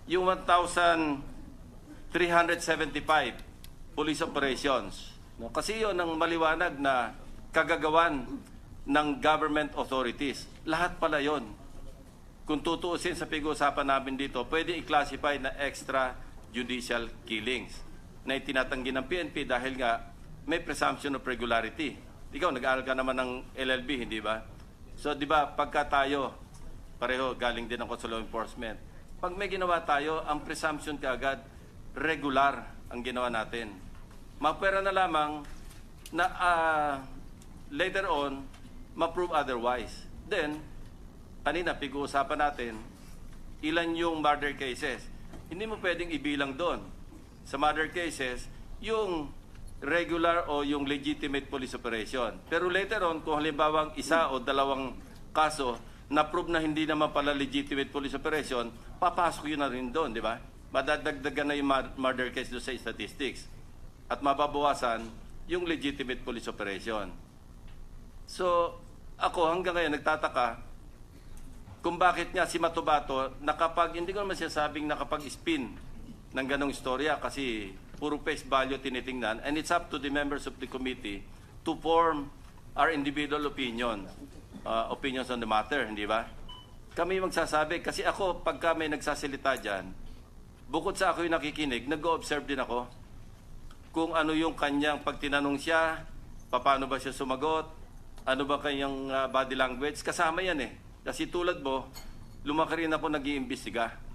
yung 1,375 police operations. No? Kasi yun ang maliwanag na kagagawan ng government authorities. Lahat pala yon. Kung tutuusin sa pag-uusapan namin dito, pwede i-classify na extrajudicial killings na itinatanggi ng PNP dahil nga may presumption of regularity. Ikaw, nag-aaral ka naman ng LLB, hindi ba? So, di ba, pagka tayo, pareho, galing din ako sa law enforcement. Pag may ginawa tayo, ang presumption kaagad, regular ang ginawa natin. Mapwera na lamang na later on, ma-prove otherwise. Then, kanina, pag-uusapan natin, ilan yung murder cases. Hindi mo pwedeng ibilang doon. Sa murder cases, yung regular o yung legitimate police operation. Pero later on, kung halimbawang 1 o 2 kaso, na-prove na hindi naman pala legitimate police operation, papasok yun na rin doon, di ba? Madadagdagan na yung murder case doon sa statistics. At mababawasan yung legitimate police operation. So, ako hanggang ngayon nagtataka kung bakit nga si Matubato hindi ko naman sinasabing nakapag-spin ng ganong istorya kasi puro face value tinitingnan, and it's up to the members of the committee to form our individual opinions on the matter, hindi ba? Kami magsasabi, kasi ako pagka may nagsasalita dyan, bukod sa ako yung nakikinig, nag-observe din ako kung ano yung kanyang, pag tinanong siya, paano ba siya sumagot, ano ba kanyang body language, kasama yan eh. Kasi tulad mo, lumaki rin ako nag-iimbestiga.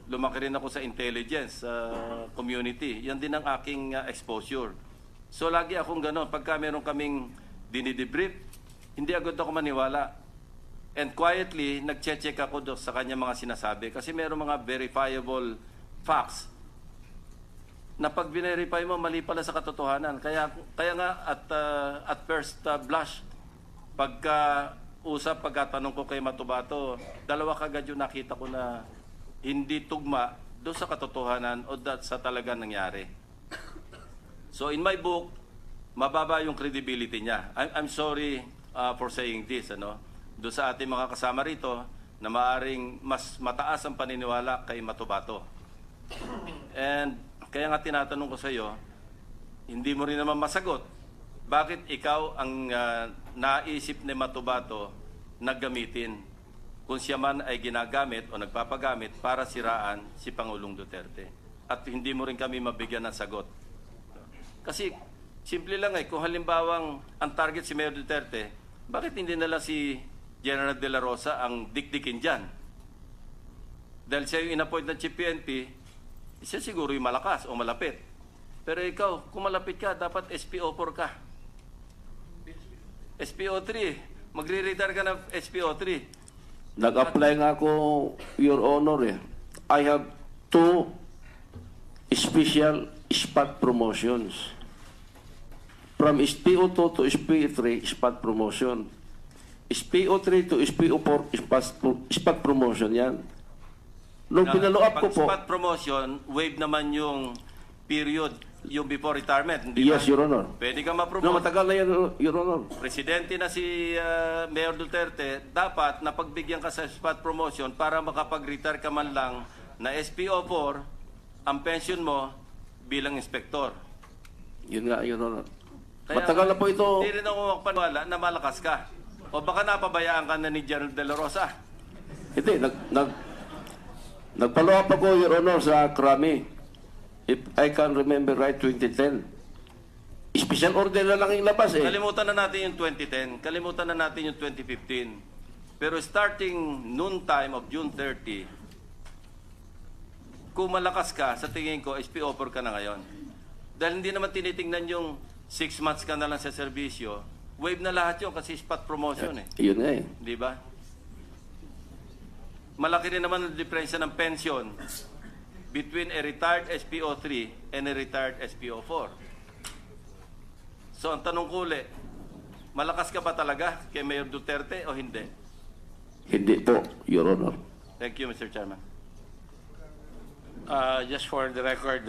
Lumaki rin ako sa intelligence community. Yan din ang aking exposure. So lagi akong gano'n. Pagka meron kaming dinidebrief, hindi agad ako maniwala. And quietly, nag-check ako sa kanya mga sinasabi. Kasi meron mga verifiable facts na pag verify mo, mali pala sa katotohanan. Kaya nga at first blush, pagkatanong ko kay Matubato, 2 kagad yung nakita ko na hindi tugma doon sa katotohanan o sa talagang nangyari. So in my book, mababa yung credibility niya. I'm sorry for saying this, ano? Doon sa ating mga kasama rito na maaring mas mataas ang paniniwala kay Matubato. And kaya nga tinatanong ko sa iyo, hindi mo rin naman masagot. Bakit ikaw ang naisip ni Matubato na gamitin kung siya man ay ginagamit o nagpapagamit para siraan si Pangulong Duterte? At hindi mo rin kami mabigyan ng sagot. Kasi simple lang kung halimbawang ang target si Mayor Duterte, bakit hindi nala si General De La Rosa ang dikdikin dyan? Dahil siya yung in-appoint ng Chief PNP, siya siguro yung malakas o malapit. Pero ikaw, kung malapit ka, dapat SPO4 ka. SPO3. Magre-retire ka ng SPO3. Nag-apply nga ako, Your Honor. I have 2 special spot promotions. From SPO2 to SPO3, spot promotion. SPO3 to SPO4, spot promotion yan. Nung pinalo up ko pag po, spot promotion, waive naman yung period, yung before retirement. Hindi yes, ba? Your Honor. Pwede ka No, ma-promote. matagal na yan, Your Honor. Presidente na si Mayor Duterte, dapat napagbigyan ka sa spot promotion para makapag-retire ka man lang na SPO4, ang pension mo bilang inspektor. Yun nga, Your Honor. Kaya, Matagal na po ito. Hindi rin ako magpaniwala na malakas ka. O baka napabayaan ka na ni General De La Rosa. Hindi, nagpalo up ako, Your Honor, sa Krami. If I can remember right, 2010. Special order na lang yung labas eh. Kalimutan na natin yung 2010. Kalimutan na natin yung 2015. Pero starting noon time of June 30, kung malakas ka, sa tingin ko, SPO4 ka na ngayon. Dahil hindi naman tinitingnan yung 6 months ka na lang sa serbisyo, wave na lahat yun kasi spot promotion eh. Yun nga eh. Di ba? Malaki rin naman ang diferensya ng pension between a retired SPO3 and a retired SPO4. So, ang tanong ko ulit, malakas ka ba talaga kay Mayor Duterte o hindi? Hindi po, Your Honor. Thank you, Mr. Chairman. Just for the record,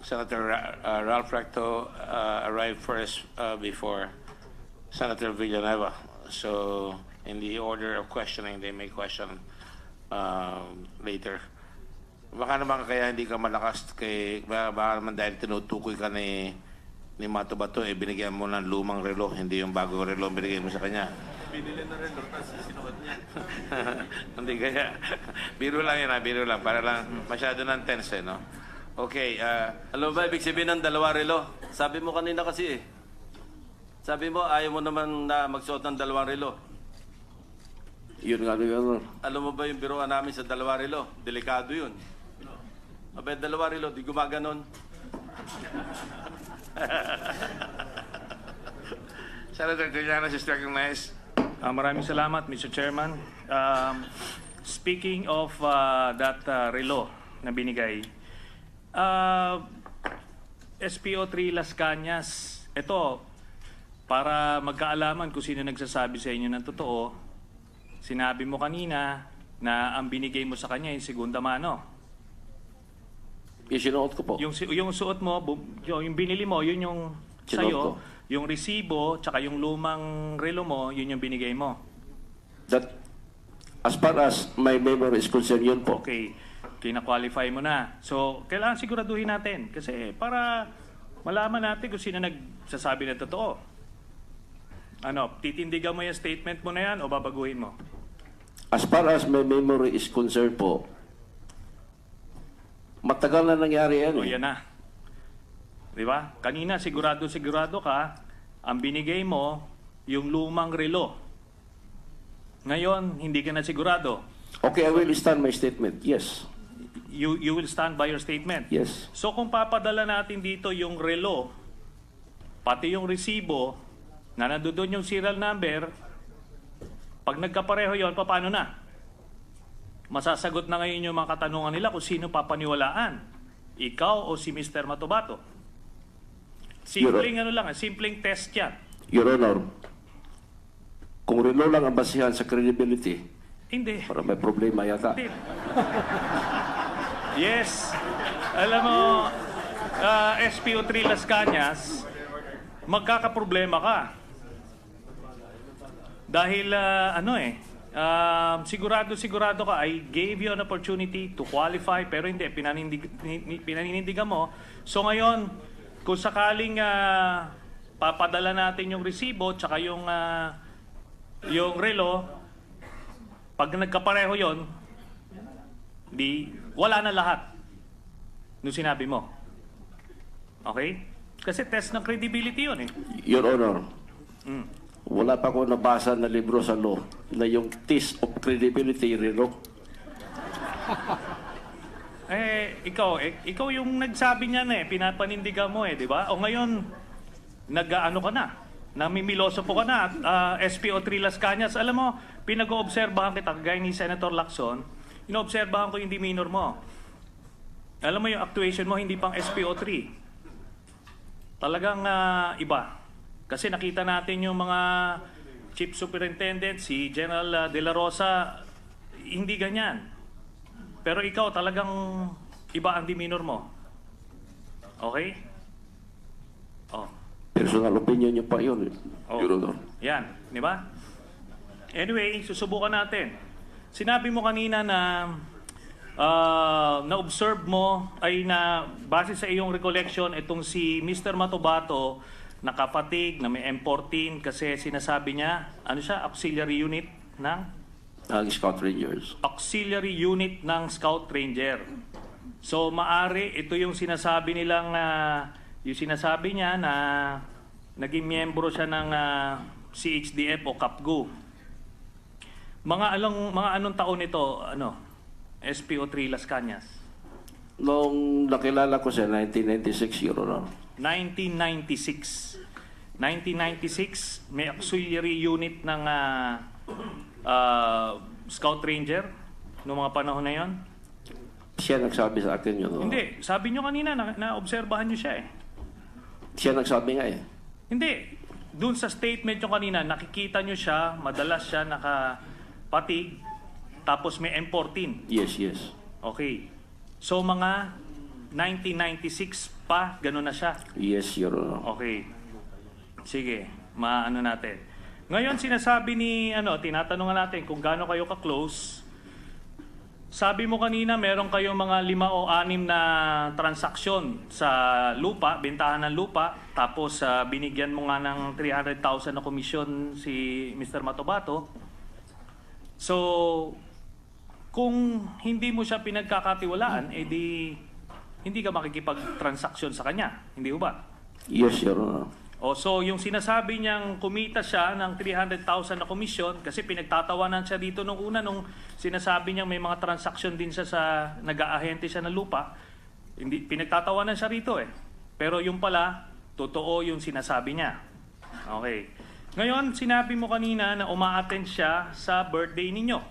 Senator Ralph Recto arrived first before Senator Villanueva. So, in the order of questioning, they may question later. Baka naman kaya hindi ka malakas baka naman dahil tinutukoy ka ni Mato Bato, binigyan mo ng lumang relo, hindi yung bagong relo binigyan mo sa kanya. Binili na rin, tapos sinuot niya. Hindi kaya. Biro lang yan, biro lang. Para lang masyado ng tense, no? Okay. Alam mo ba, ibig sabihin ng 2 relo? Sabi mo kanina kasi eh. Sabi mo, ayaw mo naman na magsuot ng 2 relo. Yun nga, Your Honor. Alam mo ba yung biruan namin sa 2 relo? Delikado yun. Abay, 2 relo, di gumaganon. Senator Trillanes is recognized. Maraming salamat, Mr. Chairman. Speaking of that relo na binigay, SPO3 Las Cañas, ito, para magkaalaman kung sino nagsasabi sa inyo ng totoo, sinabi mo kanina na ang binigay mo sa kanya yung segunda mano. Yung sinuot ko po. Yung suot mo, yung binili mo, yun yung Sinuot sa'yo. ko. Yung resibo, tsaka yung lumang relo mo, yun yung binigay mo. That, as far as my memory is concerned, yun po. Okay, kina-qualify mo na. So, kailangan siguraduhin natin. Kasi para malaman natin kung sino nagsasabi ng totoo. Ano, titindigan mo yung statement mo na yan o babaguhin mo? As far as my memory is concerned po, matagal na nangyari yan O eh. yan na. Di ba? Kanina sigurado ka, ang binigay mo yung lumang relo. Ngayon, hindi ka na sigurado. Okay, I will stand my statement. Yes. You will stand by your statement. Yes. So kung papadala natin dito yung relo, pati yung resibo, na nandoon yung serial number, pag nagkapareho yon, paano na? Masasagot na ngayon yung mga katanungan nila kung sino papaniwalaan. Ikaw o si Mr. Matobato. Simpleng ano lang, simpleng test yan. Your Honor, kung relo lang ang basihan sa credibility, Hindi. para may problema yata. Hindi. Yes. Alam mo, SPO3 Las Cañas, magkakaproblema ka. Dahil, sigurado ka, I gave you an opportunity to qualify, pero hindi, pinaninindigan mo. So ngayon, kung sakaling papadala natin yung resibo, tsaka yung relo, pag nagkapareho yon, wala na lahat nung sinabi mo. Okay? Kasi test ng credibility yun eh. Your Honor, wala pa ako nabasa na libro sa law na yung test of credibility relo. Ikaw yung nagsabi niyan eh, pinapanindigan mo eh, di ba? O ngayon, nag-ano ka na, namimiloso po ka na, SPO3 Las Cañas. Alam mo, pinag-oobserbahan kita, gaya ni Senator Lacson, inoobserbahan ko yung demeanor mo. Alam mo yung actuation mo, hindi pang SPO3. Talagang iba. Kasi nakita natin yung mga chief superintendent, si General De La Rosa, hindi ganyan. Pero ikaw talagang iba ang demeanor mo. Okay? Oh. Personal opinion niyo pa yun, Oh. Your Honor. Yan, di ba? Anyway, susubukan natin. Sinabi mo kanina na na-observe mo ay na base sa iyong recollection itong si Mr. Matobato nakapatig na may M14 kasi sinasabi niya, ano siya, auxiliary unit ng Ang Scout Rangers. auxiliary unit ng Scout Ranger. So maari ito yung sinasabi nilang yung sinasabi niya na naging miyembro siya ng CHDF o CAPGU. Mga anong taon ito, SPO3 Las Cañas? Nung nakilala ko siya, 1996, Your Honor. 1996. 1996, may auxiliary unit ng Scout Ranger noong mga panahon na yon. Siya nagsabi sa akin yun. Hindi, sabi nyo kanina na-obserbahan nyo siya eh. Siya nagsabi nga eh. Hindi. Doon sa statement nyo kanina, nakikita nyo siya, madalas siya nakapatig, tapos may M14. Yes, yes. Okay. So mga 1996 pa, gano'n na siya. Yes, Your Honor. Okay. Sige, maano natin. Ngayon sinasabi ni tinatanungan natin kung gaano kayo ka-close. Sabi mo kanina meron kayong mga 5 o 6 na transaksyon sa lupa, bentahan ng lupa, tapos binigyan mo nga ng 300,000 na komisyon si Mr. Matobato. So, kung hindi mo siya pinagkakatiwalaan, edi hindi ka makikipag-transaksyon sa kanya. Hindi ba? Yes, Your Honor. So yung sinasabi niyang kumita siya ng 300,000 na komisyon kasi pinagtatawanan siya dito nung una nung sinasabi niyang may mga transaksyon din siya sa nag-aahente siya ng lupa. Hindi pinagtatawanan siya rito eh. Pero yung pala totoo yung sinasabi niya. Okay. Ngayon sinabi mo kanina na uma-attend siya sa birthday ninyo.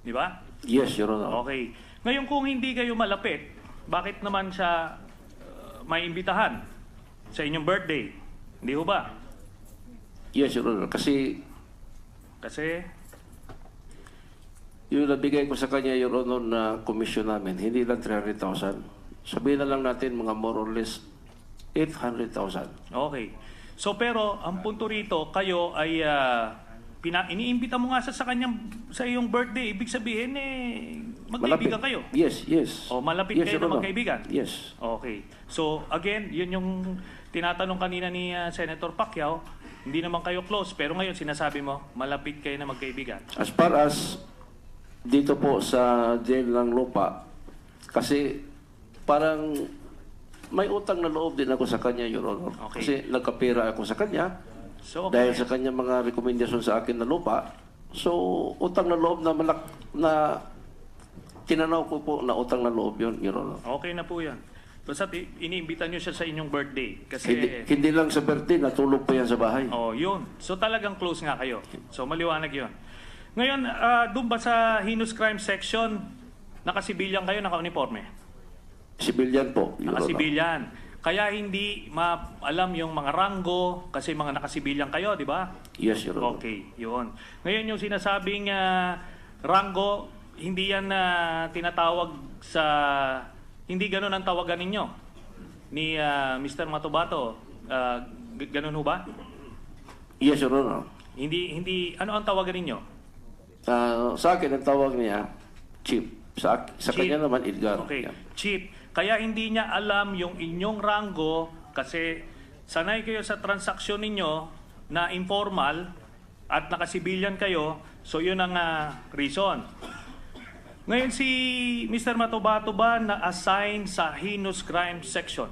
Di ba? Yes, Your Honor. Okay. Ngayon kung hindi kayo malapit, bakit naman siya may imbitahan sa inyong birthday? Hindi ho ba? Yes, Your Honor. Kasi yung nabigay ko sa kanya, Your Honor, na komisyon namin, hindi lang 300,000. Sabihin na lang natin mga more or less 800,000. Okay. So pero ang punto rito, kayo ay iniimbita mo nga sa iyong birthday. Ibig sabihin magkaibigan kayo. Yes, yes. O malapit Yes, kayo Your na Honor. magkaibigan. Yes. Okay. So again, yun yung tinatanong kanina ni Senator Pacquiao. Hindi naman kayo close, pero ngayon sinasabi mo, malapit kayo na magkaibigan. As far as dito po sa jail ng lupa, kasi parang may utang na loob din ako sa kanya, Your Honor. Okay. Kasi nagkapira ako sa kanya. So Dahil sa kanya mga rekomendasyon sa akin na lupa, so utang na loob na tinanaw ko po na utang na loob yun, Your Honor. okay na po yan. Basta iniimbita nyo siya sa inyong birthday. Kasi, Hindi lang sa birthday, natulog pa yan sa bahay. oh, yun. So talagang close nga kayo. So maliwanag yun. Ngayon, doon ba sa heinous crime section, nakasibilyan kayo, naka-uniforme? Civilian po, Your Honor. Nakasibilyan. Kaya hindi alam yung mga ranggo kasi mga nakasibilyan kayo, di ba? Yes, Your Honor. Okay, yun. Ngayon yung sinasabing ranggo, hindi yan tinatawag sa... Hindi ganun ang tawagan ninyo ni Mr. Matobato. Ganun ho ba? Yes, Your Honor. Hindi, ano ang tawagan ninyo? Sa akin, ang tawag niya, Chief. Sa Chief. kanya naman, Edgar. Okay, Yeah. Chief. Kaya hindi niya alam yung inyong ranggo kasi sanay kayo sa transaksyon ninyo na informal at nakasibilyan kayo, so yun ang reason. Ngayon si Mr. Matobato ba na-assign sa heinous crime section?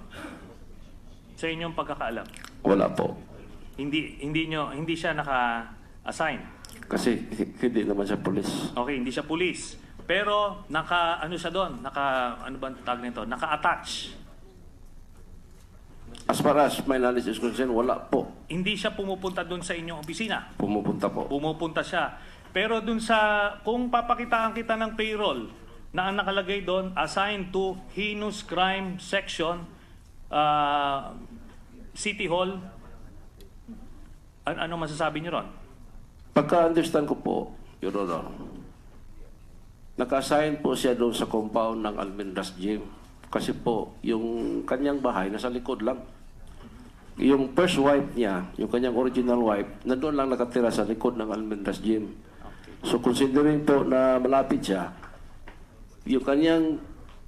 Sa inyong pagkakaalam? Wala po. Hindi siya naka-assign. Kasi hindi naman siya polis. Okay, hindi siya pulis. Pero ano siya doon? Ano ba ang tawag nito? Naka-attach. As far as my knowledge is concerned, wala po. Hindi siya pumupunta doon sa inyong opisina. Pumupunta po. Pumupunta siya. Pero doon kung papakitaan kita ng payroll na ang nakalagay doon, assigned to heinous crime section, City Hall, ano masasabi niyo ron? Pagka-understand ko po, Your Honor. Naka-assign po siya doon sa compound ng Almendras Gym. Kasi po, yung kanyang bahay nasa likod lang. Yung first wife niya, yung kanyang original wife, na doon lang nakatira sa likod ng Almendras Gym. So considering po na malapit siya, yung kanyang,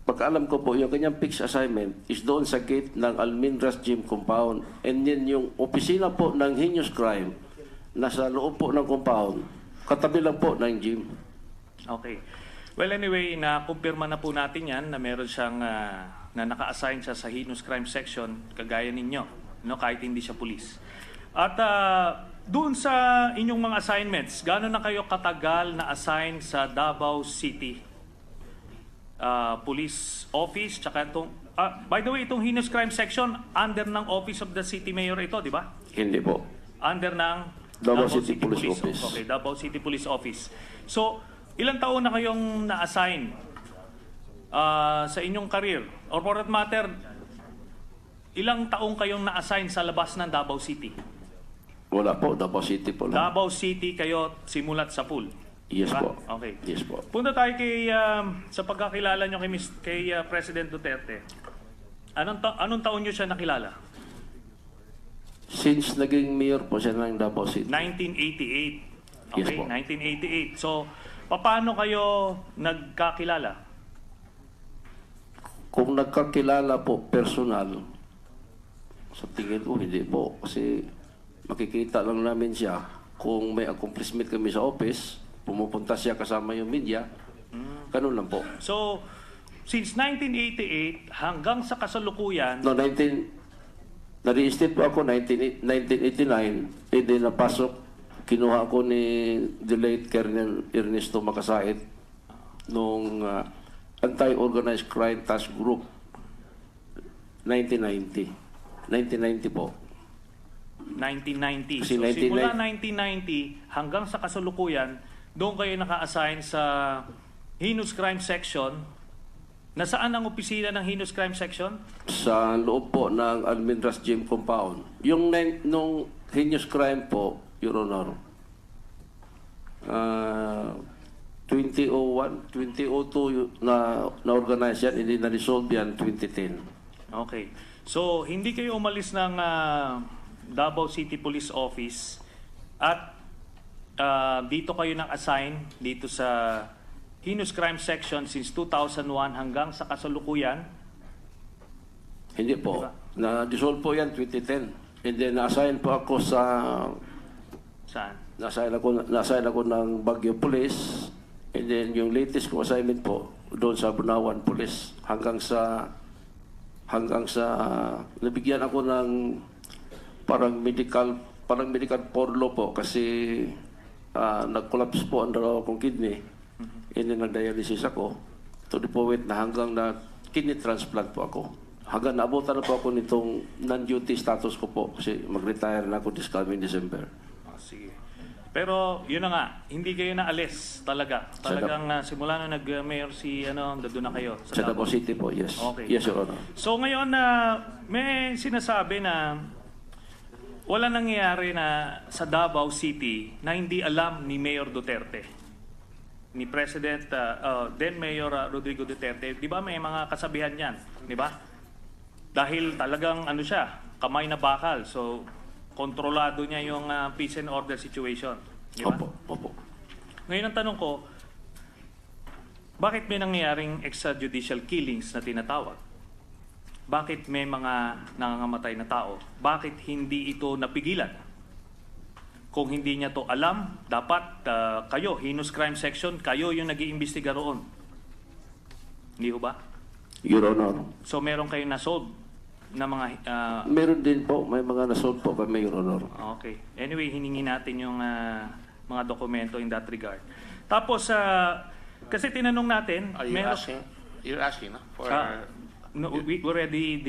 pagkaalam ko po, yung kanyang fixed assignment is doon sa gate ng Almendras Gym compound. And then yung opisina po ng heinous crime, nasa loob po ng compound, katabi lang po ng gym. Okay. Well, anyway, na-kumpirma na po natin yan na meron siyang na naka-assign siya sa heinous crime section, kagaya ninyo, no, kahit hindi siya pulis. At doon sa inyong mga assignments, gaano na kayo katagal na assign sa Davao City Police Office? Tsaka itong, by the way, itong heinous crime section, under ng Office of the City Mayor ito, di ba? Hindi po. Under ng Davao City Police Office. Okay, Davao City Police Office. So, ilang taon na kayong na-assign sa inyong career? Or for that matter, ilang taong kayong na-assign sa labas ng Davao City? Wala po, Davao City po lang. Davao City kayo simulat sa pool? Yes Diba? po. Okay. Yes po. Punta tayo kay, sa pagkakilala nyo kay President Duterte. Anong taon nyo siya nakilala? Since naging mayor po siya ng Davao City. 1988. Yes Okay, po. 1988. So, paano kayo nagkakilala? Kung nagkakilala po personal, sa tingin ko hindi po. Kasi makikita lang namin siya kung may accomplishment kami sa office, pumupunta siya kasama yung media, ganun lang po. So, since 1988 hanggang sa kasalukuyan, No, na-reinstate po ako 1989, and then napasok, kinuha ko ni the late Colonel Ernesto Makasait nung Anti-Organized Crime Task Group 1990 po. 1990. Kasi So, 1990 simula 1990 hanggang sa kasalukuyan, doon kayo naka-assign sa Heinous Crime Section. Nasaan ang opisina ng Heinous Crime Section? Sa loob po ng Almendras Gym Compound. Yung nung heinous crime po, Your Honor, 2001, 2002 na-organize yan, hindi na-resolve yan 2010. Okay. So, hindi kayo umalis ng Davao City Police Office at dito kayo nang-assign dito sa Heinous Crime Section since 2001 hanggang sa kasalukuyan? Hindi po. Diba? Na-dissolve po yan 2010. And then na-assign po ako sa... Saan? Na-assign ako ng Baguio Police. And then yung latest ko assignment po doon sa Bunawan Police hanggang sa nabigyan ako ng parang medical porlo po kasi nag-collapse po ang dalawa kong kidney. And then nag-dialysis ako to the point na hanggang na kidney transplant po ako. Hanggang naabutan na po ako nitong non-duty status ko po kasi mag-retire na ako this coming December. Sige. Pero yun na nga, hindi kayo naalis talaga. Talagang simula nung nag-mayor si doon na kayo. Sa Davao City po, yes. Okay. Yes, Your Honor. So ngayon may sinasabi na wala nangyayari na sa Davao City na hindi alam ni Mayor Duterte. Ni President, then Mayor Rodrigo Duterte. Di ba may mga kasabihan yan? Di ba? Dahil talagang siya, kamay na bakal. So, kontrolado niya yung peace and order situation. Di ba? Opo. Ngayon ang tanong ko, bakit may nangyayaring extrajudicial killings na tinatawag? Bakit may mga nangangamatay na tao? Bakit hindi ito napigilan? Kung hindi niya to alam, dapat kayo, Heinous Crime Section, kayo yung nag-iimbestiga roon. Hindi ho ba? Your Honor. So meron kayong na-solve na mga... Meron din po, may mga nasolve po kami, Your Honor. Okay. Anyway, hiningi natin yung mga dokumento in that regard. Tapos, kasi tinanong natin... Are you asking? You're asking, no? For... no, we already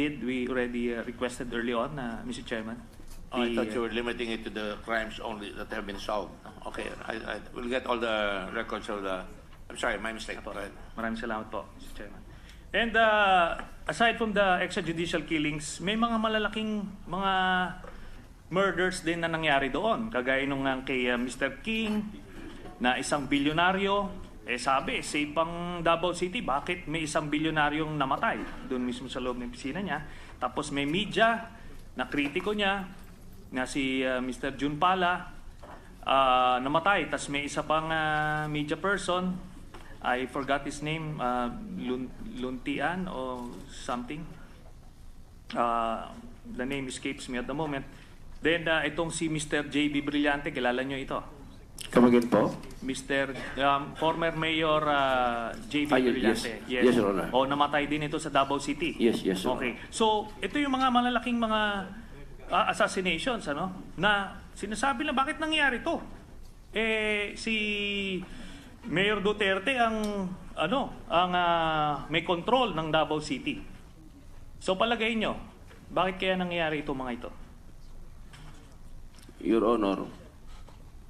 requested early on, Mr. Chairman. I thought you were limiting it to the crimes only that have been solved. Okay, I will get all the records of the... I'm sorry, my mistake. Go ahead. Maraming salamat po, Mr. Chairman. And aside from the extrajudicial killings, may mga malalaking mga murders din na nangyari doon. Kagaya nung kay Mr. King, na isang bilyonaryo, sabi, safe ang Davao City, bakit may isang bilyonaryong namatay doon mismo sa loob ng opisina niya. Tapos may media na kritiko niya, na si Mr. Jun Pala, namatay. Tapos may isa pang media person, I forgot his name, Luntian or something. The name escapes me at the moment. Then itong si Mr. J.B. Brillante, kilala nyo ito? Come again po? Mr. Former Mayor J.B. Yes. Brillante. Yes, Your Honor. O namatay din ito sa Davao City. Yes, Your Honor. Okay. So, ito yung mga malalaking mga assassinations, ano? Na sinasabi na bakit nangyari to? Si Mayor Duterte ang may control ng Davao City. So palagay nyo, bakit kaya nangyayari ito mga ito? Your Honor,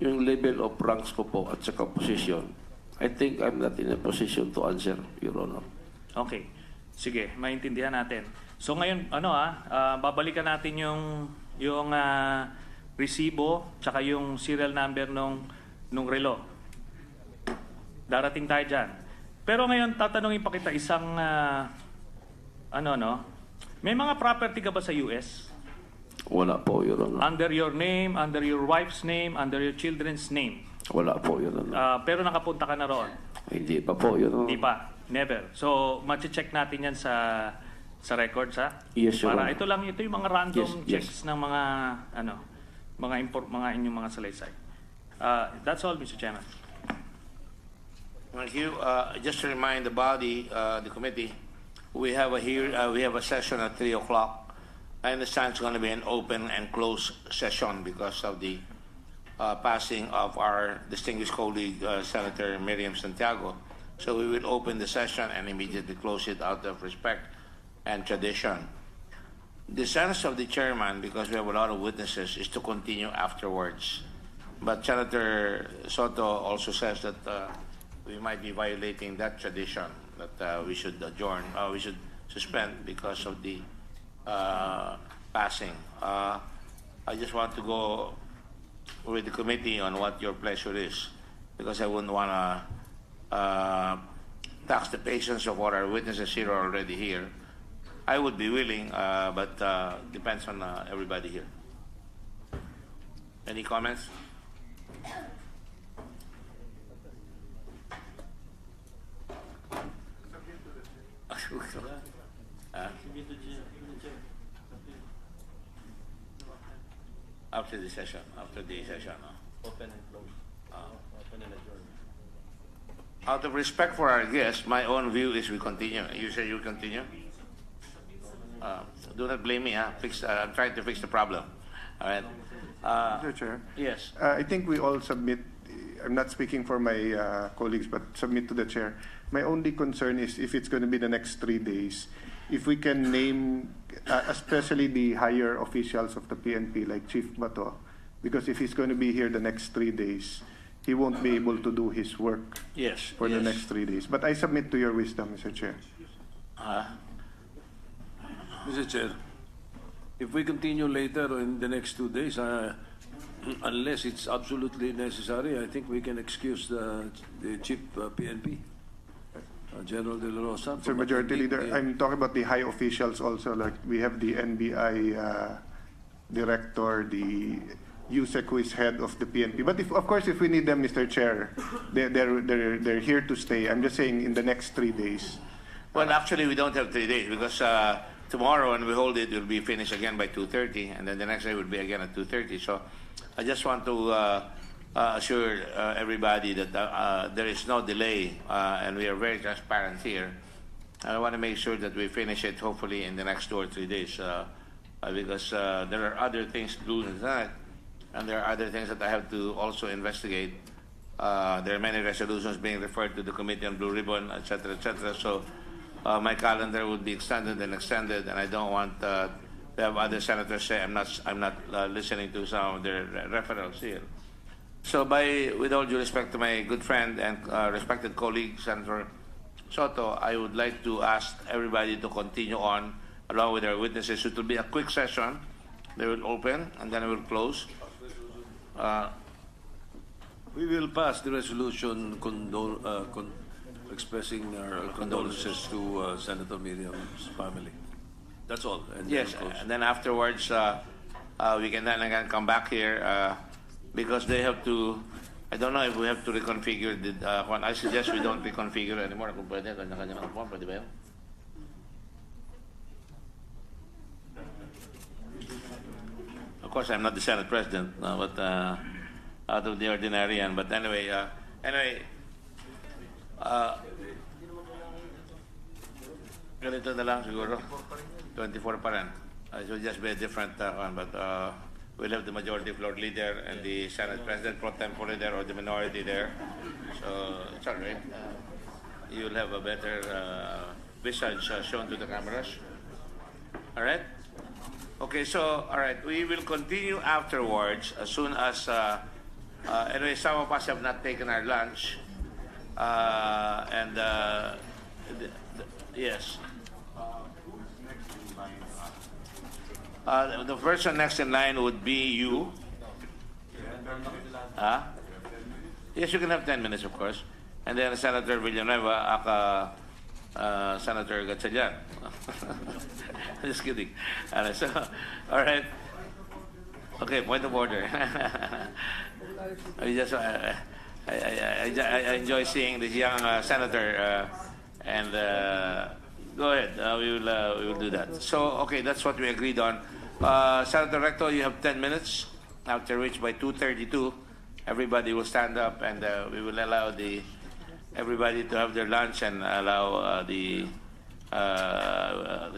yung level of ranks ko po at saka position, I think I'm not in a position to answer, Your Honor. Okay. Sige, maintindihan natin. So ngayon, babalikan natin yung resibo tsaka yung serial number nung relo. Darating tayo dyan. Pero ngayon, tatanungin pa kita isang, may mga property ka ba sa US? Wala po, Your Honor. Under your name, under your wife's name, under your children's name? Wala po, Your Honor. Pero nakapunta ka na roon? Hindi pa po, Your Honor. Hindi pa. Never. So, check natin yan sa records, ha? Yes, Your Para Honor. ito yung mga random Yes. checks ng mga inyong mga salaysay. That's all, Mr. Chairman. Thank you. Just to remind the body, the committee, we have a session at 3 o'clock. I understand it's going to be an open and closed session because of the passing of our distinguished colleague, Senator Miriam Santiago. So we will open the session and immediately close it out of respect and tradition. The sense of the chairman, because we have a lot of witnesses, is to continue afterwards. But Senator Soto also says that we might be violating that tradition, that we should adjourn, we should suspend because of the passing. I just want to go with the committee on what your pleasure is, because I wouldn't want to tax the patience of what our witnesses here are already here. I would be willing, but depends on everybody here. Any comments? After the session, Open and close. Open and adjourn. out of respect for our guests, my own view is we continue. You say you continue? Do not blame me. I'm trying to fix the problem. All right. Mr. Chair, Yes. I think we all submit, I'm not speaking for my colleagues, but submit to the chair. My only concern is if it's going to be the next 3 days, if we can name, especially the higher officials of the PNP, like Chief Bato, because if he's going to be here the next 3 days, he won't be able to do his work Yes. for the yes. next 3 days. But I submit to your wisdom, Mr. Chair. Mr. Chair, if we continue later in the next 2 days, unless it's absolutely necessary, I think we can excuse the Chief PNP, General De La Rosa. Sir, Majority Leader, I'm talking about the high officials also. Like we have the NBI director, the USEC who is head of the PNP. But of course, if we need them, Mr. Chair, they're here to stay. I'm just saying in the next 3 days. Well, actually, we don't have 3 days because tomorrow when we hold it, it will be finished again by 2:30, and then the next day will be again at 2:30. So I just want to assure everybody that there is no delay, and we are very transparent here. I want to make sure that we finish it hopefully in the next 2 or 3 days because there are other things to do inside, and there are other things that I have to also investigate. There are many resolutions being referred to the Committee on Blue Ribbon, etc., etc. So my calendar would be extended and extended, and I don't want to have other senators say I'm not listening to some of their referrals here. So, with all due respect to my good friend and respected colleague Senator Soto, I would like to ask everybody to continue on along with our witnesses. It will be a quick session. They will open and then it will close. We will pass the resolution expressing our condolences to Senator Miriam's family. That's all. And Yes, then close. and then afterwards, we can then again come back here because they have to. I don't know if we have to reconfigure the. I suggest we don't reconfigure anymore. Kung pwede, kanya-kanya ng upuan, pwede ba yun? Of course, I'm not the Senate President, but out of the ordinary. But anyway, ganito na lang siguro. 24 pa rin. It will just be a different one, but we'll have the majority floor leader and the Senate President pro tempore there or the minority there. So it's all right. You'll have a better visage shown to the cameras. All right? Okay, so, all right, we will continue afterwards as soon as, anyway, some of us have not taken our lunch. Yes. The person next in line would be you. Yes, you can have 10 minutes, of course. And then Senator Villanueva, Senator Gatchalian. Just kidding. So, all right. Okay, point of order. I enjoy seeing this young senator, and go ahead. We will do that. So, okay, that's what we agreed on. Senator Recto, you have 10 minutes. After which, by 2:32, everybody will stand up, and we will allow everybody to have their lunch and allow the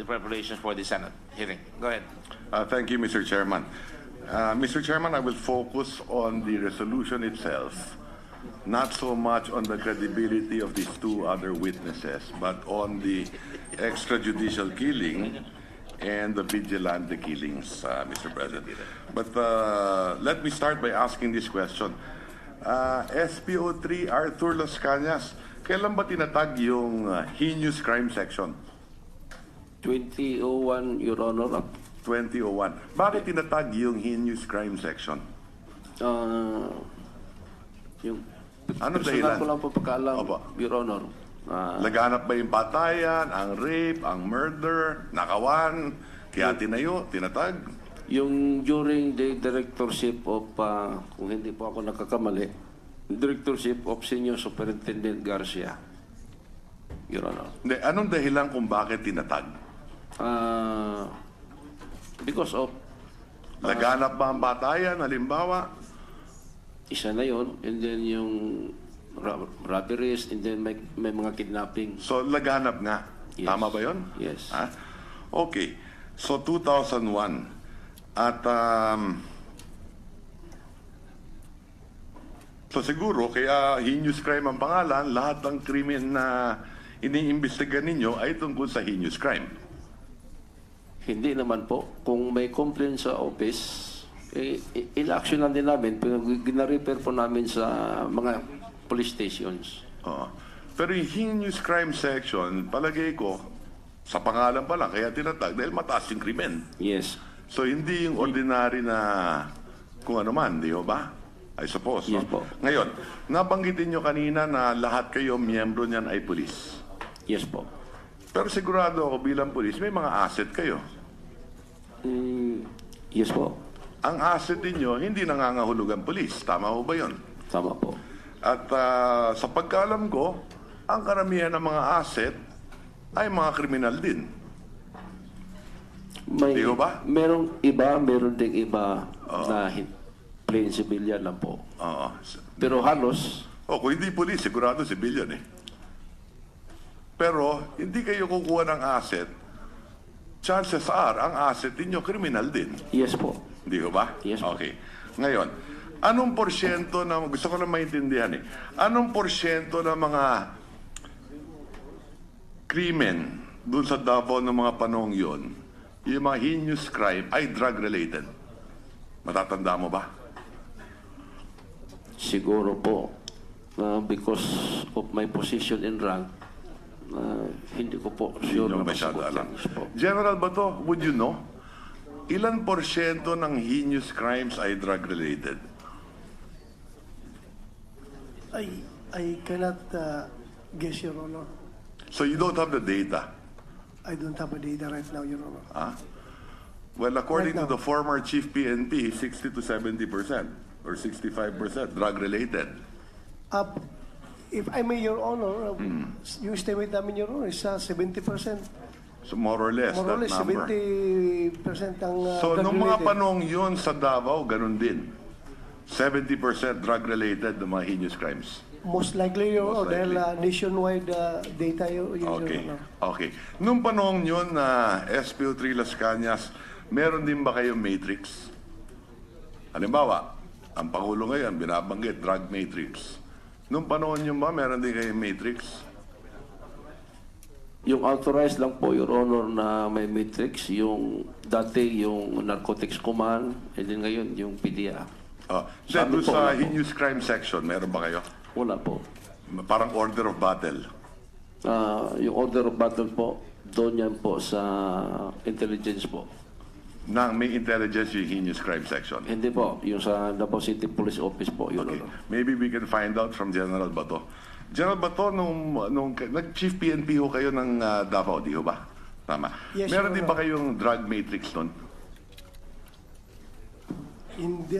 preparations for the Senate hearing. Go ahead. Thank you, Mr. Chairman. Mr. Chairman, I will focus on the resolution itself, not so much on the credibility of these two other witnesses, but on the extrajudicial killing and the vigilante killings, Mr. President. But let me start by asking this question. SPO3 Arthur Las Cañas, kailan ba tinatag yung heinous crime section? 2001, Your Honor. 2001. Bakit tinatag yung heinous crime section? Yung Ano personal dahilan? ko lang po pagkaalam, Opo. Your Honor. Laganap ba yung patayan, ang rape, ang murder, nakawan, kaya tinayo, tinatag? Yung during the directorship of, kung hindi po ako nakakamali, directorship of Senior Superintendent Garcia, Your Honor. Hindi, anong dahilan kung bakit tinatag? Because of Laganap ba ang patayan, halimbawa? isa na yon, and then yung robberies, and then may mga kidnapping. So, laganap nga. Yes. Tama ba yun? Yes. Ha? Okay. So, 2001. At, so siguro, kaya heinous crime ang pangalan, lahat ng krimen na iniimbestigan ninyo ay tungkol sa heinous crime. Hindi naman po. Kung may complaint sa office, in-actionan din namin, gina-repair po namin sa mga police stations. Oo. Pero yung heinous crime section, palagay ko, sa pangalan pa lang, kaya tinatag, dahil mataas yung krimen. Yes. So, hindi yung ordinary na kung ano man, di ba? I suppose. Yes No? po. Ngayon, nabanggitin nyo kanina na lahat kayo, miyembro niyan ay pulis. Yes po. Pero sigurado ako bilang pulis, may mga asset kayo. Yes po. Ang asset ninyo, hindi nangangahulugan pulis. Tama ho ba yun? Tama po. At sa pagkaalam ko, ang karamihan ng mga asset ay mga kriminal din. May, Di ho ba? meron ding iba na plain civilian lang po. Oo. Pero halos, Kung hindi pulis, sigurado civilian eh. Pero, hindi kayo kukuha ng asset, chances are, ang asset ninyo kriminal din. yes po. Di ho ba? Yes po. Okay. Ngayon, anong porsyento na, gusto ko lang maintindihan eh, anong porsyento ng mga krimen dun sa Davao ng mga panahong yon, yung mga heinous crime ay drug-related? Matatanda mo ba? Siguro po, because of my position in rank, hindi ko po Hindi sure nyo na masyado masagot alam. yan. Yes po. General Bato, would you know? Ilan porsyento ng heinous crimes ay drug-related? I cannot guess, Your Honor. So you don't have the data. I don't have the data right now, Your Honor. Huh? Well, according Right to now. the former chief PNP, 60 to 70% or 65% drug-related. If I may, Your Honor, yung estimate namin, Your Honor, is 70%. So more or less, More or that less, number. 70% ang So nung mga drug-related. panong yun sa Davao, ganun din. 70% drug-related ng mga heinous crimes. Most likely, Your Most Honor, dahil likely. nationwide data, Your Okay. Honor. Okay. Nung panahon yun na SPO3 Las Cañas, meron din ba kayong matrix? Halimbawa, ang Pangulo ngayon, binabanggit, drug matrix. Nung panahon yun ba, meron din kayong matrix? Yung authorized lang po, Your Honor, na may matrix, yung dati yung narcotics command, and then ngayon yung PDA. Then Sabi doon po, sa wala po. heinous crime section, meron ba kayo? Wala po. Parang order of battle. Yung order of battle po, doon yan po sa intelligence po. Nang may intelligence yung heinous crime section. Hindi po, yung sa Davao City Police Office po, Your Okay. Honor. Maybe we can find out from General Bato. General Bato, nung nag-chief PNP ho kayo ng Davao, di ho ba? Tama. Yes, Meron Your din ba kayong drug matrix nun? Hindi,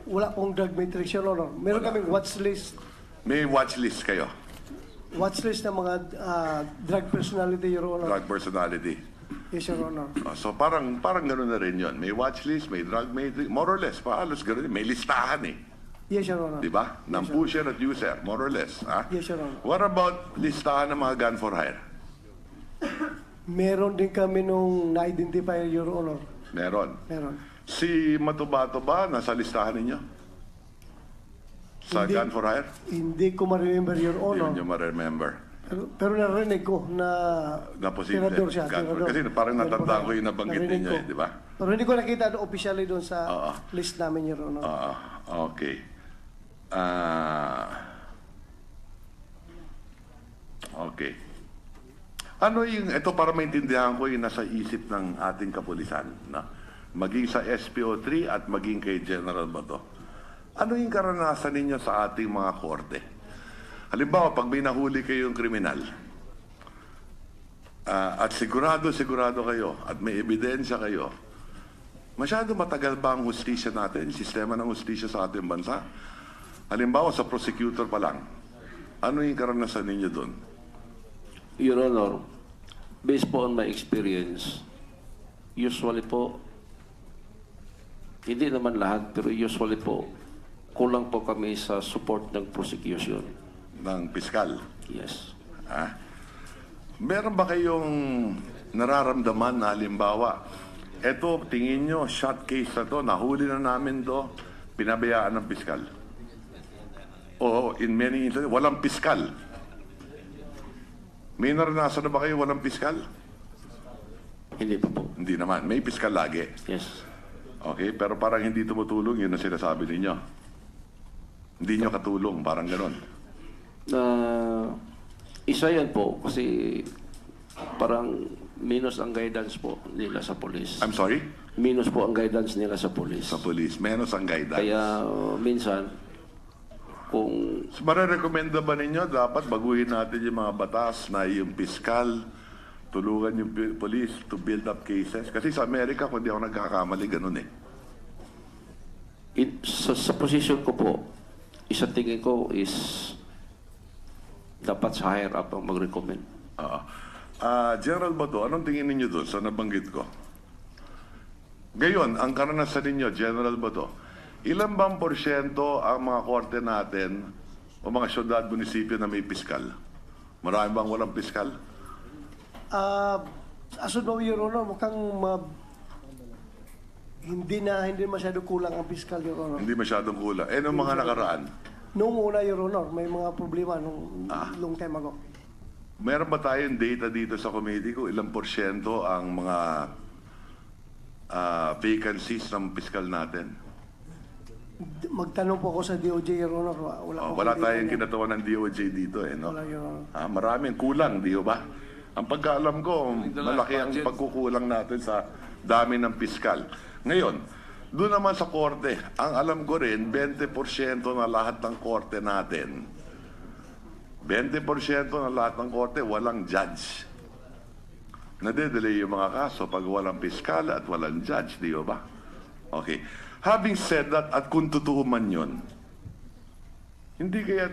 wala pong drug matrix, Your Honor. Meron kaming watch list May watch list kayo, ng mga drug personality, Your Honor. drug personality. Yes, Your Honor. So parang ganun na rin yun. May watch list, may drug matrix, more or less, halos ganun. May listahan eh. Yes, Your Honor. Di ba? Ng Yes, Your pusher at user, more or less. Ha? Yes, Your Honor. What about listahan ng mga gun for hire? Meron din kami nung na-identify, Your Honor. Meron. Meron. Si Matubato ba nasa listahan ninyo? Sa Hindi. gun for hire? Hindi ko ma-remember, Your Honor. Yun yung ma-remember. Pero narinig ko na Na posible. tirador siya. Gun for- tirador. Kasi parang natandaan ko yung nabanggit Narinig ninyo ko. eh, di ba? Pero hindi ko nakita officially doon sa Oo. list namin, Your Honor. Okay. Okay. Ano yung, ito para maintindihan ko yung nasa isip ng ating kapulisan, na maging sa SPO3 at maging kay General Bato. Ano yung karanasan ninyo sa ating mga korte? Halimbawa, pag may nahuli kayong kriminal, at sigurado kayo, at may ebidensya kayo, masyado matagal ba ang hustisya natin, sistema ng hustisya sa ating bansa? Halimbawa, sa prosecutor pa lang, ano yung karanasan ninyo doon? Your Honor, based po on my experience, usually po, hindi naman lahat, pero usually po, kulang po kami sa support ng prosecution. Ng piskal? Yes. Meron ba kayong nararamdaman na halimbawa, eto, tingin nyo, shot case na to, nahuli na namin to, pinabayaan ng piskal? O in many instances, walang piskal. May naranasan na ba kayo walang piskal? Hindi pa po. Hindi naman. May piskal lagi. Yes. Okay, pero parang hindi tumutulong, yun ang sinasabi ninyo. Hindi nyo katulong, parang ganon. Isa yan po, kasi parang minus ang guidance po nila sa police. I'm sorry? Minus po ang guidance nila sa police. Sa police, menos ang guidance. Kaya minsan, kung So, marirekomenda ba ninyo dapat baguhin natin yung mga batas na yung piskal, tulungan yung police to build up cases? Kasi sa Amerika, kung di ako nagkakamali, ganun eh. sa position ko po, isa tingin ko is dapat sa higher up ang mag-recommend. General Bato, anong tingin ninyo doon sa nabanggit ko? Ngayon, ang karanasan ninyo, General Bato, ilan bang porsyento ang mga korte natin o mga syudad, munisipyo na may piskal? Marami bang walang piskal? Aso ba, Your Honor, mukhang hindi masyado kulang ang piskal, Your Honor. Hindi masyadong kulang. Eh, nung mga nakaraan, Noong una, Your Honor, may mga problema nung long time ago. meron ba tayong data dito sa committee ko? Ilang porsyento ang mga vacancies ng piskal natin? Magtanong po ako sa DOJ, Your Honor. Wala tayong kinatawan ng DOJ dito eh, no? Wala, Your Honor. Maraming kulang, di ba? Ang pagkaalam ko, malaki ang pagkukulang natin sa dami ng piskal. Ngayon, doon naman sa korte, ang alam ko rin, 20% na lahat ng korte natin 20% ng lahat ng korte, walang judge. Nade-delay yung mga kaso pag walang piskal at walang judge, di ba? Okay. Having said that, at kung totoo man yun, hindi kaya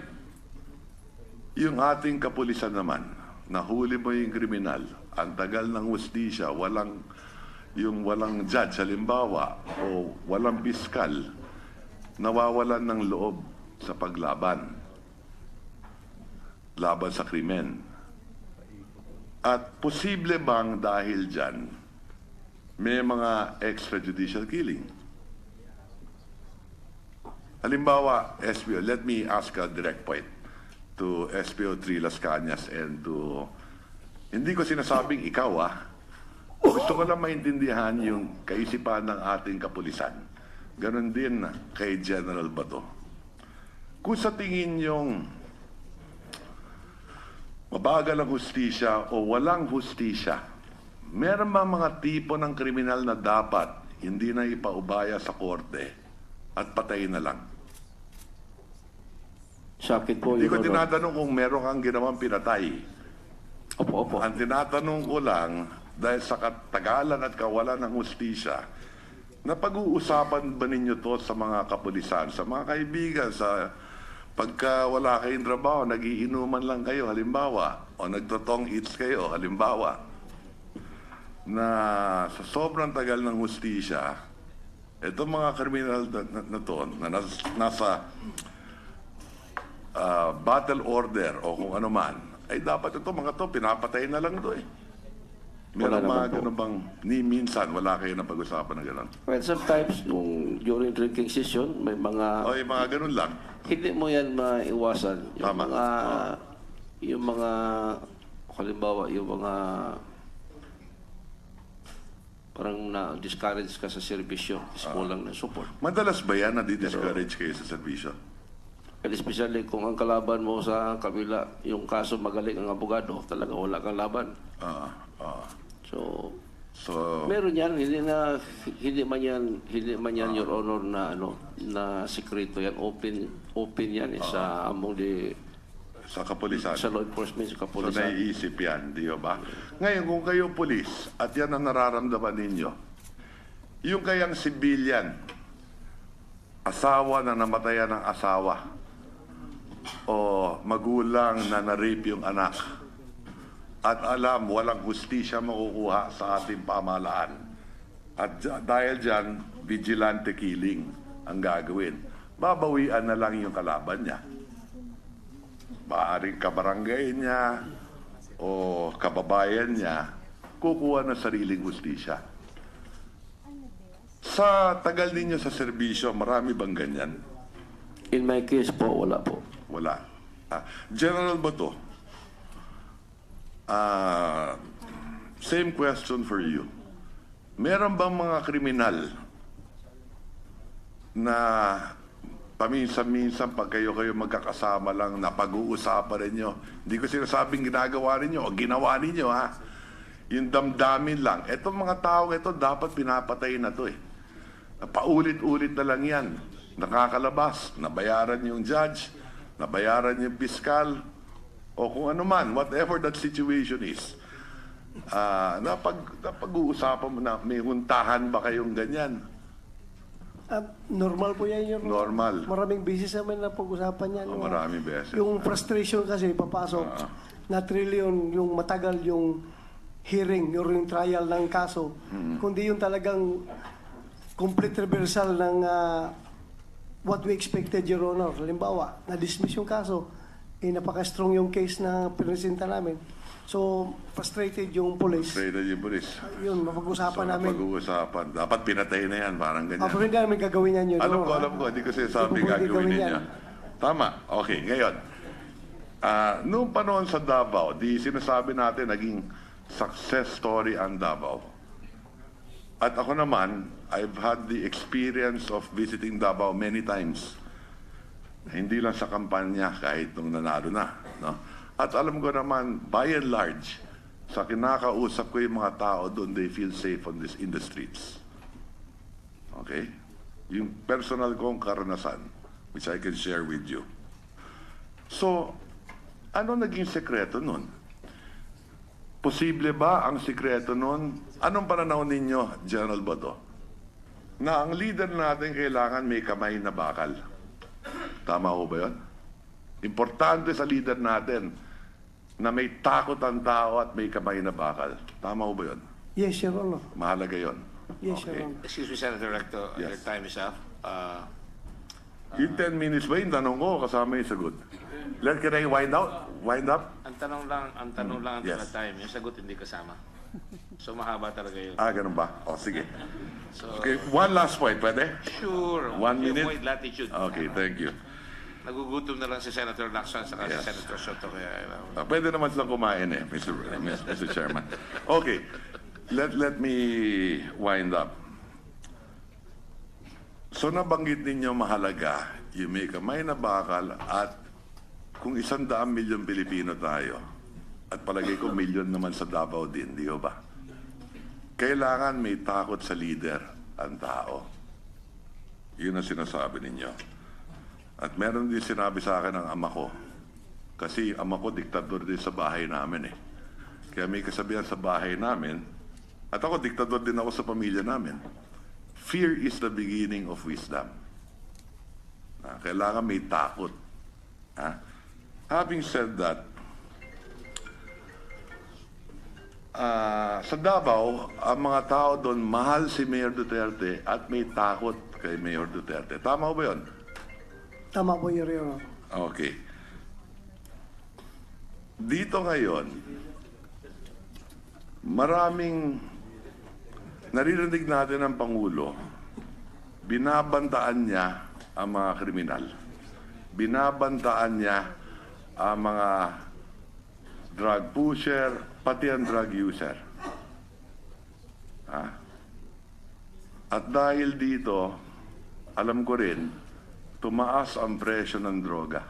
yung ating kapulisan naman, nahuli mo yung kriminal, ang tagal ng hustisya, walang judge, halimbawa, o walang piskal, nawawalan ng loob sa paglaban sa krimen. At posible bang dahil dyan, may mga extrajudicial killing? Halimbawa, SPO, let me ask a direct point to SPO 3 Las Cañas and to, hindi ko sinasabing ikaw gusto ko lang maintindihan yung kaisipan ng ating kapulisan. Ganon din kay General Bato. Kung sa tingin yung mabagal ang hustisya o walang hustisya, meron ba mga tipo ng kriminal na dapat hindi na ipaubaya sa korte at patayin na lang? Sa akin po, Hindi Your ko Honor. tinatanong kung meron kang ginawang pinatay. Opo. Ang tinatanong ko lang, dahil sa katagalan at kawalan ng hustisya, napag-uusapan ba ninyo to sa mga kapulisan, sa mga kaibigan, sa pagka wala kayong trabaho, nagiinuman lang kayo, halimbawa, o nagtotong eats kayo, halimbawa, na sa sobrang tagal ng hustisya, itong mga kriminal na to, na nasa battle order o kung ano man, ay dapat ito, mga to, pinapatay na lang to Meron Wala mga naman po. ganun bang, ni minsan, wala kayo na pag-usapan na gano'n? Well, sometimes, during drinking session, may mga... O yung mga ganun lang. Hindi mo yan maiwasan. Yung Tama. yung mga, halimbawa, yung mga parang na-discourage ka sa serbisyo, kulang ng support. Madalas ba yan na di-discourage kayo sa servisyo? And especially kung ang kalaban mo sa kabila, yung kaso magaling ang abogado, talaga wala kang laban. So, meron yan, hindi man yan Your Honor na sekreto yan, open yan sa among sa kapulisan. sa law enforcement, sa So kapulisan. naiisip yan, di ba? Ngayon, kung kayo pulis, at yan ang nararamdaman ninyo, yung kayang civilian, asawa na namatayan ng asawa, o magulang na na-rape yung anak, at alam, walang hustisya makukuha sa ating pamahalaan. At dahil dyan, vigilante killing ang gagawin. Babawian na lang yung kalaban niya. Maaring kabarangay niya o kababayan niya, kukuha ng sariling hustisya. Sa tagal ninyo sa serbisyo, marami bang ganyan? In my case po, wala po. Wala. General Bato, same question for you. Meron bang mga kriminal na paminsan-minsan pag kayo magkakasama lang na pag-uusapan rinyo, hindi ko sinasabing ginagawa rinyo o ginawa ninyo yung damdamin lang. Etong mga tao ito dapat pinapatay na to Paulit-ulit na lang yan. Nakakalabas, nabayaran yung judge, nabayaran yung piskal, o kung ano man, whatever that situation is. Napag-uusapan mo na may huntahan ba kayong ganyan? Normal po yan yun. Normal. Maraming beses naman na pag-usapan yan. Maraming beses. Yung frustration kasi papasok. Not really yung matagal yung hearing or yung trial ng kaso. Kundi yung talagang complete reversal ng what we expected, Your Honor. Halimbawa, na-dismiss yung kaso. Napaka-strong yung case na pinresenta namin. So, frustrated yung police. Frustrated yung police. Yun, mapag-usapan namin. Mapag-uusapan. Dapat pinatay na yan, parang ganyan. Pero hindi namin gagawin yan yun. Alam ko. Hindi ko sinasabing gagawin ninyo. Tama. Okay, ngayon. Noong panahon sa Davao, di sinasabi natin naging success story ang Davao. At ako naman, I've had the experience of visiting Davao many times. Hindi lang sa kampanya, kahit nung nanalo na. No? At alam ko naman, by and large, sa kinakausap ko yung mga tao doon, they feel safe in the streets. Okay? Yung personal kong karanasan, which I can share with you. So, Ano naging sekreto nun? Posible ba ang sekreto nun? Anong pananaw ninyo, General Bato? Na ang leader natin kailangan may kamay na bakal. Tama ho ba yun? Importante sa leader natin na may takot ang tao at may kamay na bakal. Tama ho ba yun? Yes, Your Honor. Mahalaga yun. Yes, Your Okay. Honor. Excuse me, Senator Recto, Yes. your time is up. In 10 minutes ba yung tanong ko kasama yung sagot? Can I wind out? Wind up? Ang tanong lang ang Yes. time, yung sagot hindi kasama. So mahaba talaga yun. Ganun ba? O, sige. So, Okay, one last point, pwede? sure. 1 minute? Avoid latitude. Okay, thank you. Nagugutom na lang si Senator Lacson sa Yes. si Senator Soto. Kaya, Pwede naman silang kumain Mr. Chairman. Okay, let me wind up. So nabanggit ninyo mahalaga, yung may kamay na bakal at kung 100 milyon Pilipino tayo, at palagay ko milyon naman sa Davao din, di ba? Kailangan may takot sa leader ang tao. Yun ang sinasabi ninyo. At meron din sinabi sa akin ng ama ko. Kasi ama ko diktador din sa bahay namin eh. Kaya may kasabihan sa bahay namin, at ako diktador din ako sa pamilya namin. Fear is the beginning of wisdom. Kailangan may takot. Having said that, sa Davao, ang mga tao doon, mahal si Mayor Duterte at may takot kay Mayor Duterte. Tama ba yun? Tama po, Your Honor. Okay. Dito ngayon, maraming naririnig natin ng Pangulo, binabantaan niya ang mga kriminal. Binabantaan niya ang mga drug pusher, pati ang drug user. At dahil dito, alam ko rin, tumaas ang presyo ng droga.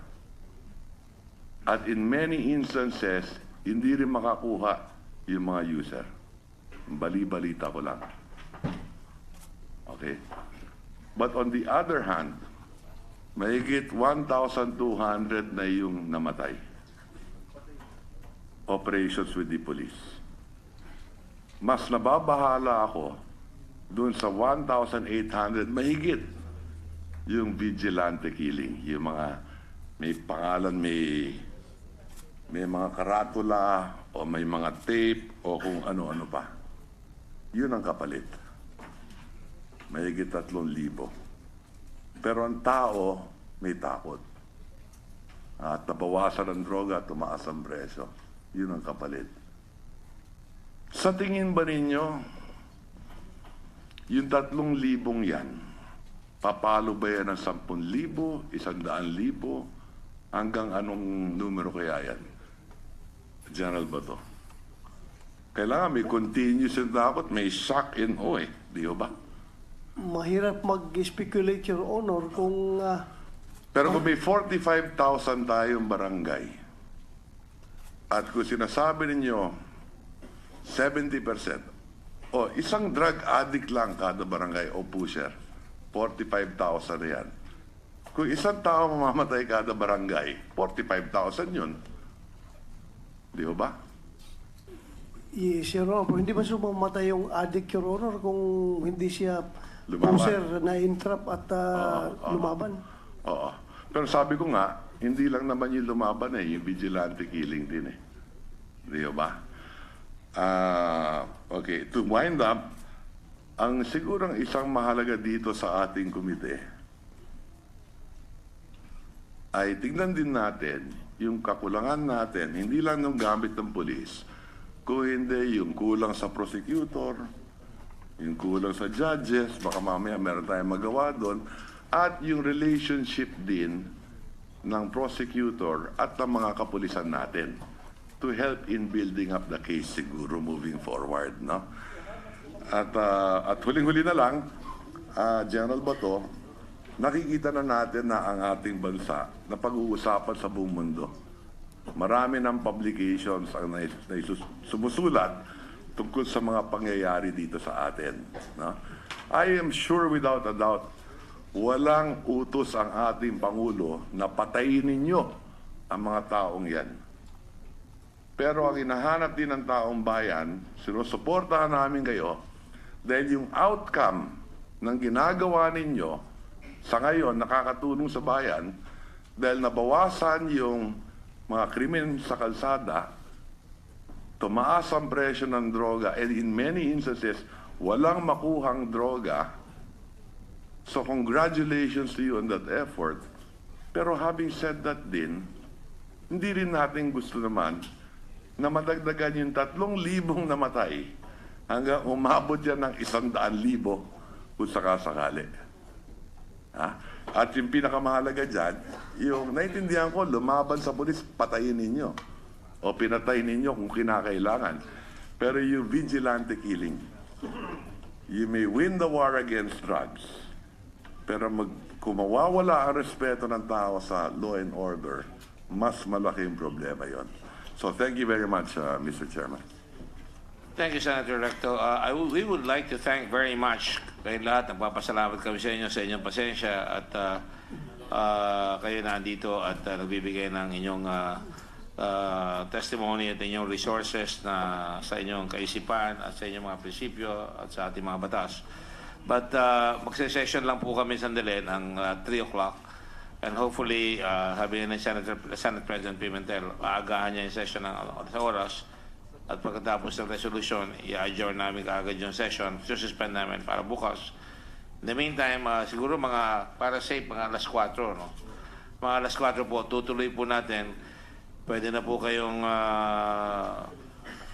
At in many instances, hindi rin makakuha yung mga user. Bali-balita ko lang. Okay? But on the other hand, mahigit 1,200 na yung namatay. Operations with the police. Mas nababahala ako dun sa 1,800 mahigit yung vigilante killing. Yung mga may pangalan, may mga karatula o may mga tape o kung ano-ano pa. Yun ang kapalit. Mahigit 3,000. Pero ang tao may takot. At nabawasan ang droga, tumaas ang presyo. Yun ang kapalit. Sa tingin ba ninyo, yung 3,000 yan, papalo ba yan ng 10,000, 100,000, hanggang anong numero kaya yan? General Bato. Kailangan may continuous yung takot, may shock and awe, di ba? Mahirap mag-speculate, Your Honor, kung Pero kung may 45,000 tayong barangay, at kung sinasabi ninyo, 70%, o isang drug addict lang kada barangay o pusher, 45,000 na yan. Kung isang tao mamamatay kada barangay, 45,000 yun. Di ba? yes, Your Honor, pero hindi ba sumamatay yung addict, Your Honor, kung hindi siya Lumaban. user na entrap at lumaban? Oo. Pero sabi ko nga, hindi lang naman yung lumaban yung vigilante killing din Di ba? Okay, to wind up, ang sigurang isang mahalaga dito sa ating komite ay tignan din natin yung kakulangan natin, hindi lang ng gamit ng polis, kung hindi yung kulang sa prosecutor, yung kulang sa judges, baka mamaya meron tayong magawa doon, at yung relationship din ng prosecutor at ng mga kapulisan natin to help in building up the case siguro moving forward, no? At huling-huli na lang, General Bato, nakikita na natin na ang ating bansa na pag-uusapan sa buong mundo. Marami ng publications ang sumusulat tungkol sa mga pangyayari dito sa atin. No? I am sure without a doubt, walang utos ang ating Pangulo na patayin ninyo ang mga taong yan. Pero ang hinahanap din ng taong bayan, sinusuportahan namin kayo dahil yung outcome ng ginagawa ninyo sa ngayon nakakatulong sa bayan dahil nabawasan yung mga krimen sa kalsada, tumaas ang presyo ng droga, and in many instances, walang makuhang droga. So congratulations to you on that effort. Pero having said that din, hindi rin natin gusto naman na madagdagan yung 3,000 namatay hanggang umabot yan ng 100,000 kung sakasakali. Ha? At yung pinakamahalaga dyan, yung naintindihan ko, lumaban sa pulis, patayin ninyo. O pinatay ninyo kung kinakailangan. Pero yung vigilante killing, you may win the war against drugs, pero kung mawawala ang respeto ng tao sa law and order, mas malaking problema yon. So thank you very much, Mr. Chairman. Thank you, Senator Recto. We would like to thank very much kayong lahat. Nagpapasalamat kami sa inyo, sa inyong pasensya at kayo nandito at nagbibigay ng inyong testimony at inyong resources na sa inyong kaisipan at sa inyong mga prinsipyo at sa ating mga batas. But magse-session lang po kami sandali ng 3 o'clock. And hopefully, sabi ni Senate President Pimentel, aagahan niya yung session ng oras. At pagkatapos ng resolution, i-adjourn namin kaagad yung session. Suspend namin para bukas. In the meantime, siguro para safe, mga alas 4. No? Mga alas 4 po, tutuloy po natin. Pwede na po kayong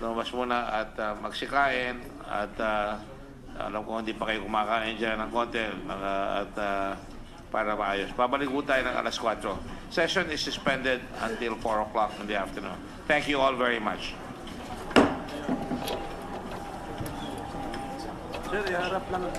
lumabas muna at magsikain. At alam ko hindi pa kayo kumakain dyan ng konti. Para maayos. Babalik po tayo ng alas 4. Session is suspended until 4 o'clock in the afternoon. Thank you all very much. Sir, iharap lang.